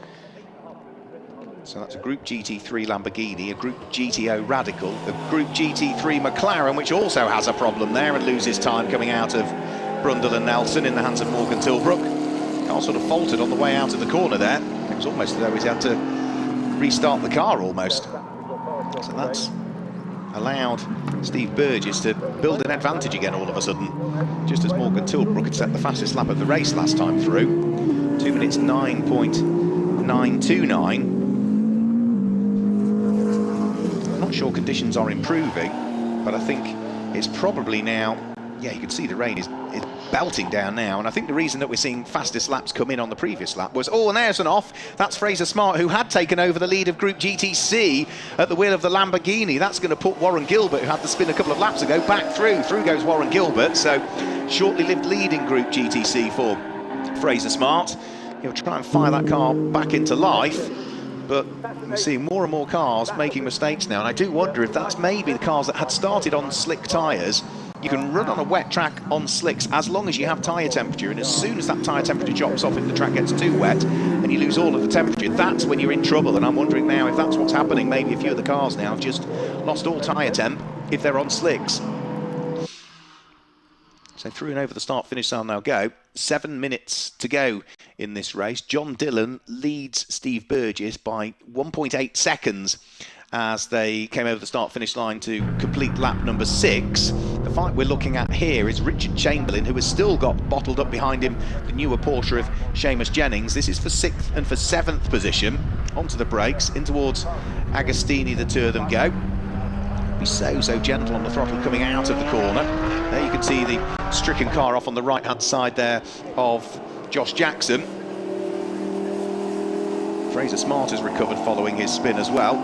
So that's a Group GT3 Lamborghini, a Group GTO Radical, a Group GT3 McLaren, which also has a problem there and loses time coming out of Brundle and Nelson in the hands of Morgan Tilbrook. Car sort of faltered on the way out of the corner there. It was almost as though he's had to restart the car almost. So that's allowed Steve Burgess to build an advantage again all of a sudden, just as Morgan Tilbrook had set the fastest lap of the race last time through. 2 minutes 9.929. I'm not sure conditions are improving, but I think it's probably now, yeah, you can see the rain is belting down now, and I think the reason that we're seeing fastest laps come in on the previous lap was, oh, and there's an off. That's Fraser Smart, who had taken over the lead of Group GTC at the wheel of the Lamborghini. That's going to put Warren Gilbert, who had the spin a couple of laps ago, back through. Through goes Warren Gilbert, so shortly-lived lead in Group GTC for Fraser Smart. He'll try and fire that car back into life, but we're seeing more and more cars making mistakes now, and I do wonder if that's maybe the cars that had started on slick tyres. You can run on a wet track on slicks as long as you have tyre temperature, and as soon as that tyre temperature drops off, if the track gets too wet and you lose all of the temperature, that's when you're in trouble. And I'm wondering now if that's what's happening. Maybe a few of the cars now have just lost all tyre temp if they're on slicks. So through and over the start-finish sign now go. 7 minutes to go in this race. John Dillon leads Steve Burgess by 1.8 seconds as they came over the start-finish line to complete lap number 6. The fight we're looking at here is Richard Chamberlain, who has still got bottled up behind him the newer Porsche of Seamus Jennings. This is for 6th and for 7th position. Onto the brakes, in towards Agostini, the two of them go. Be so gentle on the throttle coming out of the corner. There you can see the stricken car off on the right-hand side there of Josh Jackson. Fraser Smart has recovered following his spin as well.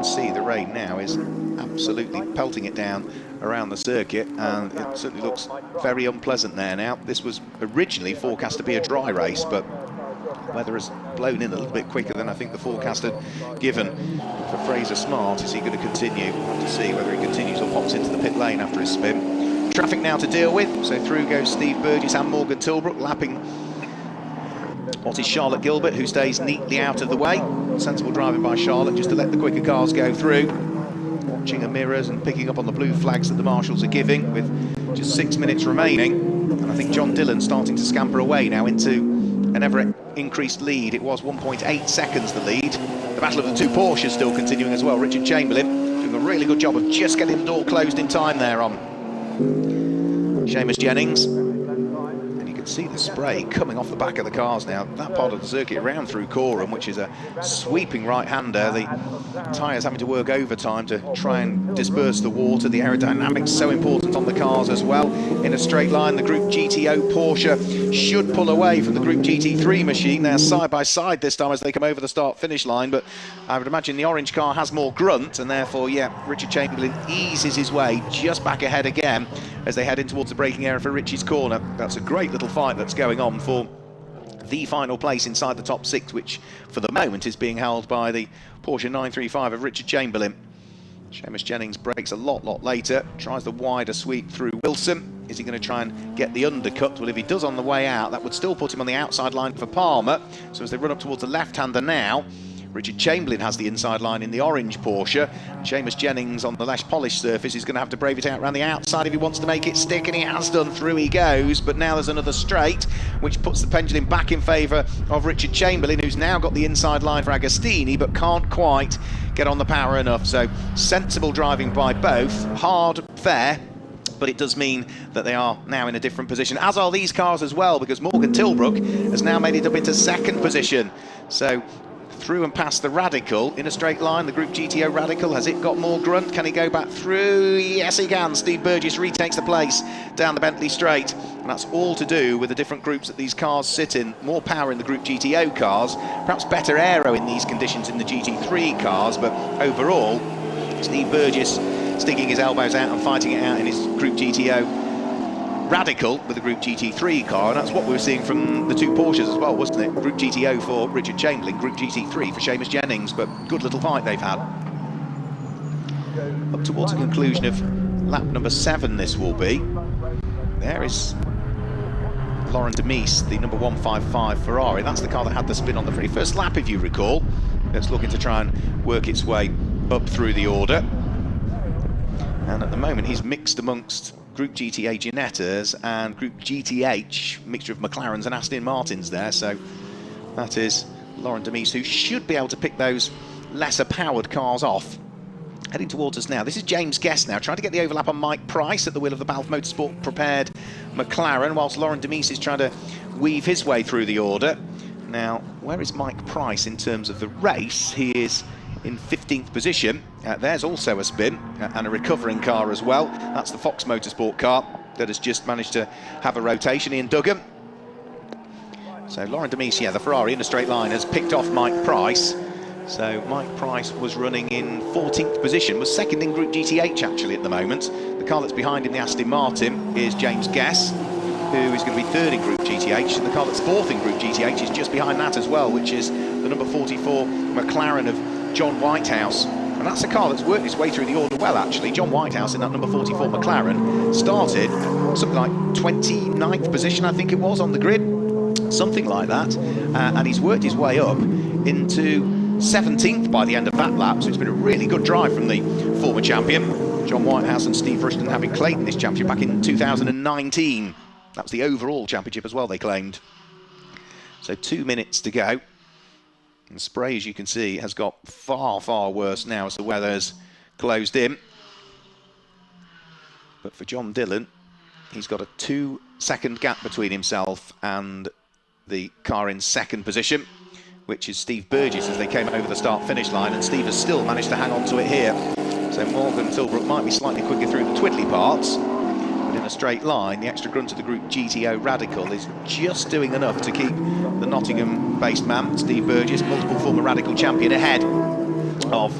See the rain now is absolutely pelting it down around the circuit, and it certainly looks very unpleasant there now. This was originally forecast to be a dry race, but Weather has blown in a little bit quicker than I think the forecast had given for Fraser Smart. Is he going to continue? We'll have to see whether he continues or pops into the pit lane after his spin. Traffic now to deal with, so through goes Steve Burgess and Morgan Tilbrook, lapping what is Charlotte Gilbert, who stays neatly out of the way. Sensible driving by Charlotte just to let the quicker cars go through. Watching her mirrors and picking up on the blue flags that the marshals are giving with just 6 minutes remaining. And I think John Dillon starting to scamper away now into an ever-increased lead. It was 1.8 seconds the lead. The battle of the two Porsches still continuing as well. Richard Chamberlain doing a really good job of just getting the door closed in time there on Seamus Jennings. And you can see the spray coming off the back of the cars now. That part of the circuit around through Coram, which is a sweeping right-hander. The tyres having to work overtime to try and disperse the water. The aerodynamics so important on the cars as well. In a straight line, the Group GTO Porsche should pull away from the Group GT3 machine. They're side by side this time as they come over the start-finish line, but I would imagine the orange car has more grunt, and therefore, yeah, Richard Chamberlain eases his way just back ahead again as they head in towards the braking area for Richie's corner. That's a great little fight that's going on for the final place inside the top six, which for the moment is being held by the Porsche 935 of Richard Chamberlain. Seamus Jennings brakes a lot later, tries the wider sweep through Wilson. Is he going to try and get the undercut? Well, if he does on the way out, that would still put him on the outside line for Palmer. So as they run up towards the left-hander now, Richard Chamberlain has the inside line in the orange Porsche. Seamus Jennings on the less polished surface is going to have to brave it out around the outside if he wants to make it stick, and he has done. Through he goes, but now there's another straight, which puts the pendulum back in favour of Richard Chamberlain, who's now got the inside line for Agostini, but can't quite get on the power enough. So sensible driving by both, hard, fair, but it does mean that they are now in a different position, as are these cars as well, because Morgan Tilbrook has now made it up into second position. So through and past the Radical in a straight line, the Group GTO Radical. Has it got more grunt? Can he go back through? Yes, he can. Steve Burgess retakes the place down the Bentley Straight, and that's all to do with the different groups that these cars sit in. More power in the Group GTO cars, perhaps better aero in these conditions in the GT3 cars, but overall, Steve Burgess sticking his elbows out and fighting it out in his Group GTO Radical with the Group GT3 car, and that's what we were seeing from the two Porsches as well, wasn't it? Group GTO for Richard Chamberlain, Group GT3 for Seamus Jennings, but good little fight they've had. Up towards the conclusion of lap number 7 this will be. There is Laurent Demise, the number 155 Ferrari. That's the car that had the spin on the very first lap, if you recall. It's looking to try and work its way up through the order. And at the moment he's mixed amongst Group GTA Ginettas and Group GTH, mixture of McLarens and Aston Martins there. So that is Laurent Demise, who should be able to pick those lesser powered cars off. Heading towards us now. This is James Guest now, trying to get the overlap on Mike Price at the wheel of the Balfe Motorsport prepared McLaren, whilst Laurent Demise is trying to weave his way through the order. Now, where is Mike Price in terms of the race? He is in 15th position. There's also a spin and a recovering car as well. That's the Fox Motorsport car that has just managed to have a rotation. Ian Duggan. So Laurent Demise, yeah, the Ferrari in a straight line has picked off Mike Price. So Mike Price was running in 14th position, was second in Group GTH actually at the moment. The car that's behind him, the Aston Martin, is James Guess, who is going to be third in Group GTH, and the car that's fourth in Group GTH is just behind that as well, which is the number 44 McLaren of John Whitehouse. And that's a car that's worked its way through the order well, actually. John Whitehouse in that number 44 McLaren started something like 29th position, I think it was, on the grid, something like that, and he's worked his way up into 17th by the end of that lap, so it's been a really good drive from the former champion. John Whitehouse and Steve Rushton having claimed this championship back in 2019. That was the overall championship as well, they claimed. So 2 minutes to go. And spray, as you can see, has got far worse now as the weather's closed in. But for John Dillon, he's got a 2-second gap between himself and the car in second position, which is Steve Burgess as they came over the start-finish line, and Steve has still managed to hang on to it here. So Morgan Tilbrook might be slightly quicker through the twiddly parts, but in a straight line, the extra grunt of the Group GTO Radical is just doing enough to keep the Nottingham-based man, Steve Burgess, multiple former Radical champion, ahead of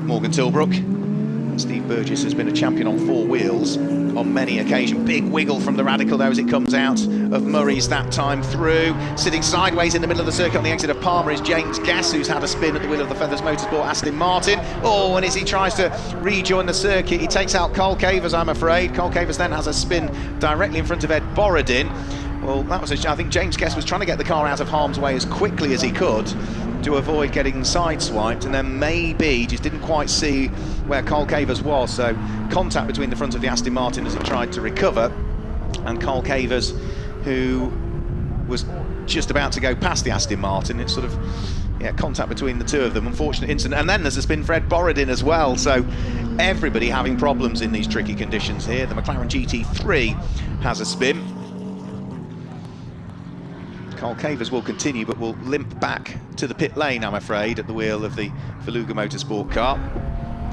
Morgan Tilbrook. Steve Burgess has been a champion on four wheels on many occasions. Big wiggle from the Radical though as it comes out of Murray's that time through. Sitting sideways in the middle of the circuit on the exit of Palmer is James Guess, who's had a spin at the wheel of the Feathers Motorsport Aston Martin. Oh, and as he tries to rejoin the circuit, he takes out Cole Cavers, I'm afraid. Cole Cavers then has a spin directly in front of Ed Borodin. Well, that was I think James Guess was trying to get the car out of harm's way as quickly as he could to avoid getting sideswiped, and then maybe just didn't quite see where Cole Cavers was, so contact between the front of the Aston Martin as it tried to recover, and Cole Cavers, who was just about to go past the Aston Martin, it's sort of contact between the two of them. Unfortunate incident, and then there's a spin for Ed Borodin as well, so everybody having problems in these tricky conditions here. The McLaren GT3 has a spin. Cole Cavers will continue, but will limp back to the pit lane, I'm afraid, at the wheel of the Faluga Motorsport car.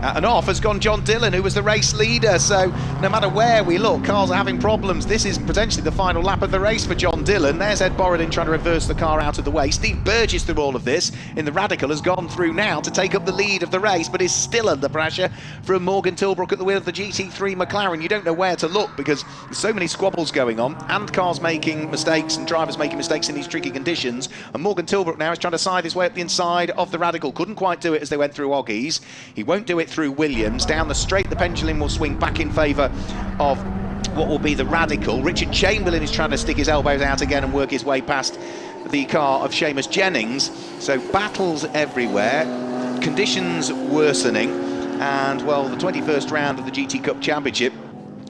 And off has gone John Dillon, who was the race leader, so no matter where we look, cars are having problems. This is potentially the final lap of the race for John Dillon. There's Ed Borodin trying to reverse the car out of the way. Steve Burgess, through all of this, in the Radical, has gone through now to take up the lead of the race, but is still under pressure from Morgan Tilbrook at the wheel of the GT3 McLaren. You don't know where to look because there's so many squabbles going on, and cars making mistakes and drivers making mistakes in these tricky conditions. And Morgan Tilbrook now is trying to side his way up the inside of the Radical. Couldn't quite do it as they went through Oggies. He won't do it through Williams. Down the straight, the pendulum will swing back in favour of what will be the Radical. Richard Chamberlain is trying to stick his elbows out again and work his way past the car of Seamus Jennings. So battles everywhere, conditions worsening, and well, the 21st round of the GT Cup Championship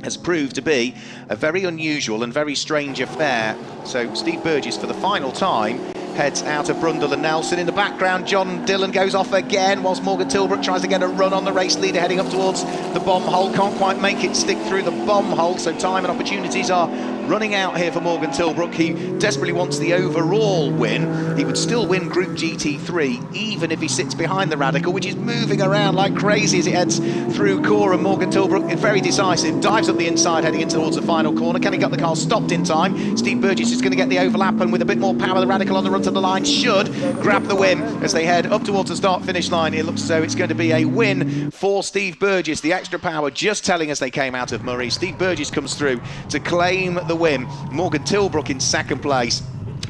has proved to be a very unusual and very strange affair. So Steve Burgess, for the final time, heads out of Brundle and Nelson. In the background, John Dillon goes off again, whilst Morgan Tilbrook tries to get a run on the race leader heading up towards the bomb hole. Can't quite make it stick through the bomb hole, so time and opportunities are running out here for Morgan Tilbrook. He desperately wants the overall win. He would still win Group GT3 even if he sits behind the Radical, which is moving around like crazy as it heads through Cora. Morgan Tilbrook is very decisive, dives up the inside heading in towards the final corner. Can he get the car stopped in time? Steve Burgess is going to get the overlap, and with a bit more power, the Radical on the run to the line should grab the win as they head up towards the start-finish line. It looks as though it's going to be a win for Steve Burgess. The extra power just telling us they came out of Murray. Steve Burgess comes through to claim the win. Morgan Tilbrook in second place,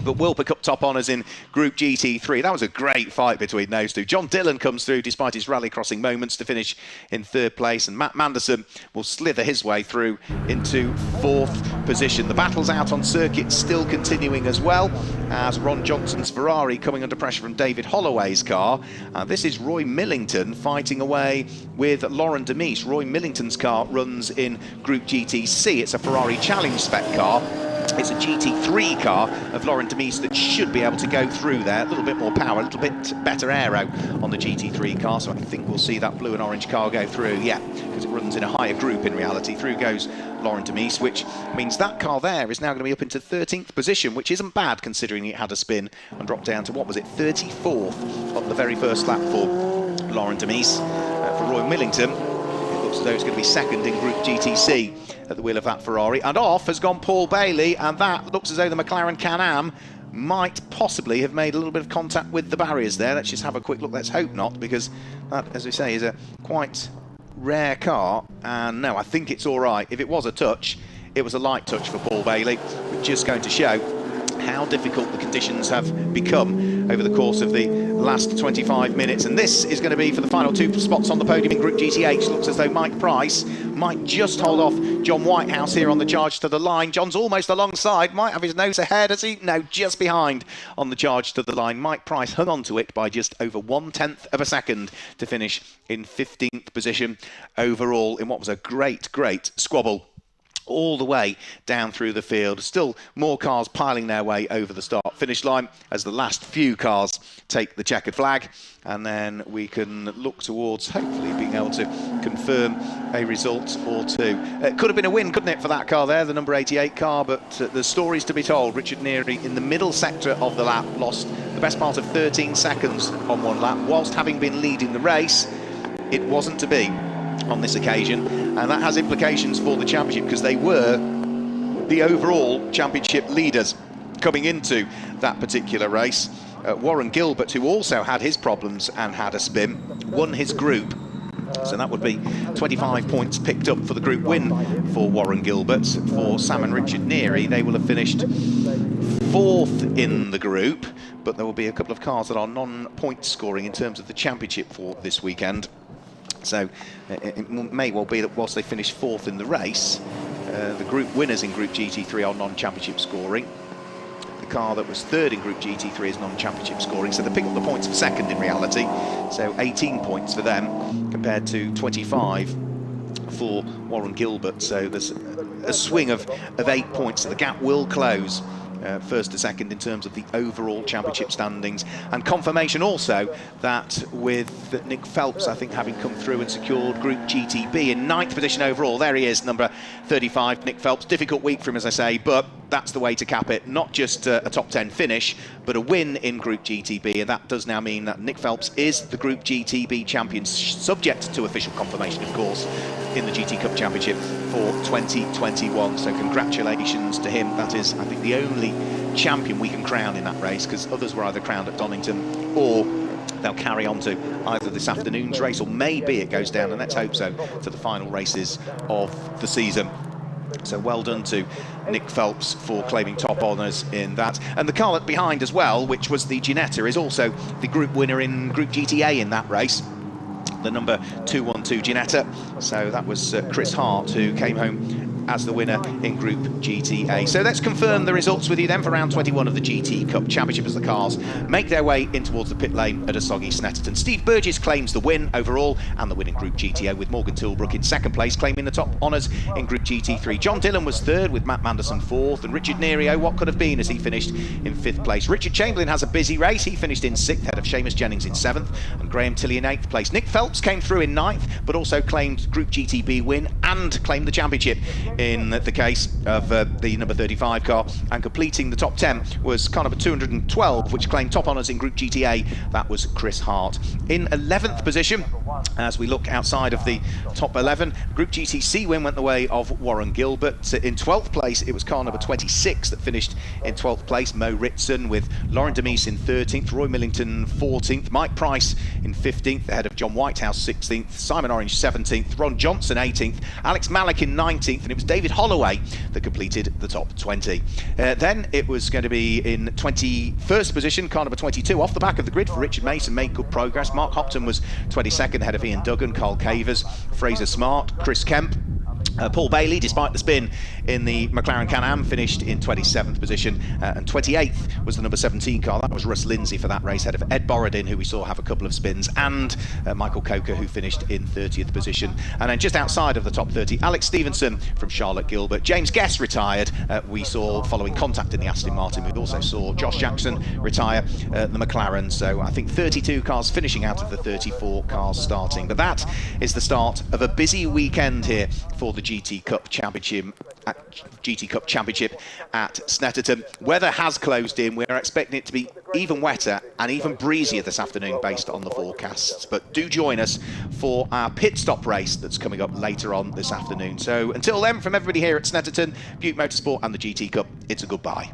but will pick up top honours in Group GT3. That was a great fight between those two. John Dillon comes through despite his rally-crossing moments to finish in third place, and Matt Manderson will slither his way through into fourth position. The battles out on circuit still continuing as well, as Ron Johnson's Ferrari coming under pressure from David Holloway's car. This is Roy Millington fighting away with Lauren Demise. Roy Millington's car runs in Group GTC. It's a Ferrari Challenge spec car. It's a GT3 car of Lauren Demise that should be able to go through there. A little bit more power, a little bit better aero on the GT3 car, so I think we'll see that blue and orange car go through, yeah, because it runs in a higher group in reality. Through goes Lauren Demise, which means that car there is now going to be up into 13th position, which isn't bad considering it had a spin and dropped down to, what was it, 34th on the very first lap for Lauren Demise. For Roy Millington, it looks as though it's going to be second in Group GTC at the wheel of that Ferrari. And off has gone Paul Bailey, and that looks as though the McLaren Can-Am might possibly have made a little bit of contact with the barriers there. Let's just have a quick look. Let's hope not, because that, as we say, is a quite rare car. And no, I think it's all right. If it was a touch, it was a light touch for Paul Bailey, which is just going to show how difficult the conditions have become over the course of the last 25 minutes. And this is going to be for the final two spots on the podium in Group GTH. Looks as though Mike Price might just hold off John Whitehouse here on the charge to the line. John's almost alongside, might have his nose ahead, has he? No, just behind on the charge to the line. Mike Price hung on to it by just over 1/10 of a second to finish in 15th position overall in what was a great squabble all the way down through the field. Still more cars piling their way over the start-finish line as the last few cars take the checkered flag, and then we can look towards hopefully being able to confirm a result or two. It could have been a win, couldn't it, for that car there, the number 88 car, but the stories to be told. Richard Neary in the middle sector of the lap lost the best part of 13 seconds on one lap, whilst having been leading the race. It wasn't to be on this occasion, and that has implications for the championship because they were the overall championship leaders coming into that particular race. Warren Gilbert, who also had his problems and had a spin, won his group So that would be 25 points picked up for the group win for Warren Gilbert. For Sam and Richard Neary, they will have finished 4th in the group, but there will be a couple of cars that are non-point scoring in terms of the championship for this weekend. So it may well be that whilst they finish 4th in the race, the group winners in Group GT3 are non-championship scoring. The car that was 3rd in Group GT3 is non-championship scoring, so they pick up the points for 2nd in reality. So 18 points for them compared to 25 for Warren Gilbert. So there's a swing of 8 points, so the gap will close. 1st to 2nd in terms of the overall championship standings, and confirmation also that with Nick Phelps, I think, having come through and secured Group GTB in 9th position overall. There he is, number 35, Nick Phelps. Difficult week for him, as I say, but that's the way to cap it. Not just a top 10 finish, but a win in Group GTB, and that does now mean that Nick Phelps is the Group GTB champion, subject to official confirmation, of course, in the GT Cup Championship for 2021. So congratulations to him. That is, I think, the only champion we can crown in that race, because others were either crowned at Donington or they'll carry on to either this afternoon's race, or maybe it goes down, and let's hope so, to the final races of the season. So well done to Nick Phelps for claiming top honours in that. And the car behind as well, which was the Ginetta, is also the group winner in Group GTA in that race, the number 212 Ginetta. So that was Chris Hart, who came home as the winner in Group GTA. So let's confirm the results with you then for round 21 of the GT Cup Championship as the cars make their way in towards the pit lane at Soggy Snetterton. Steve Burgess claims the win overall and the win in Group GTA, with Morgan Tilbrook in 2nd place, claiming the top honours in Group GT3. John Dillon was 3rd, with Matt Manderson 4th, and Richard Neary, what could have been, as he finished in 5th place. Richard Chamberlain has a busy race. He finished in 6th, ahead of Seamus Jennings in 7th, and Graham Tilley in 8th place. Nick Phelps came through in 9th, but also claimed Group GTB win and claimed the championship in the case of the number 35 car, and completing the top 10 was car number 212, which claimed top honours in Group GTA. That was Chris Hart. In 11th position, as we look outside of the top 11, Group GTC win went the way of Warren Gilbert. In 12th place, it was car number 26 that finished in 12th place, Mo Ritson, with Lauren Demise in 13th, Roy Millington 14th, Mike Price in 15th, ahead of John Whitehouse 16th, Simon Orange 17th, Ron Johnson 18th, Alex Melikan 19th, and it was David Holloway that completed the top 20. Then it was going to be in 21st position, car number 22, off the back of the grid for Richard Mason, made good progress. Mark Hopton was 22nd, ahead of Ian Duggan, Carl Cavers, Fraser Smart, Chris Kemp. Paul Bailey, despite the spin in the Mclaren Can-Am, finished in 27th position, and 28th was the number 17 car. That was Russ Lindsay for that race, ahead of Ed Borodin, who we saw have a couple of spins, and Michael Coker, who finished in 30th position. And then just outside of the top 30, Alex Stevenson from Charlotte Gilbert. James Guest retired, we saw following contact in the Aston Martin. We also saw Josh Jackson retire the McLaren. So I think 32 cars finishing out of the 34 cars starting. But that is the start of a busy weekend here for the GT Cup Championship at Snetterton. Weather has closed in. We're expecting it to be even wetter and even breezier this afternoon based on the forecasts. But do join us for our pit stop race that's coming up later on this afternoon. So until then, from everybody here at Snetterton, Butte Motorsport and the GT Cup, it's a goodbye.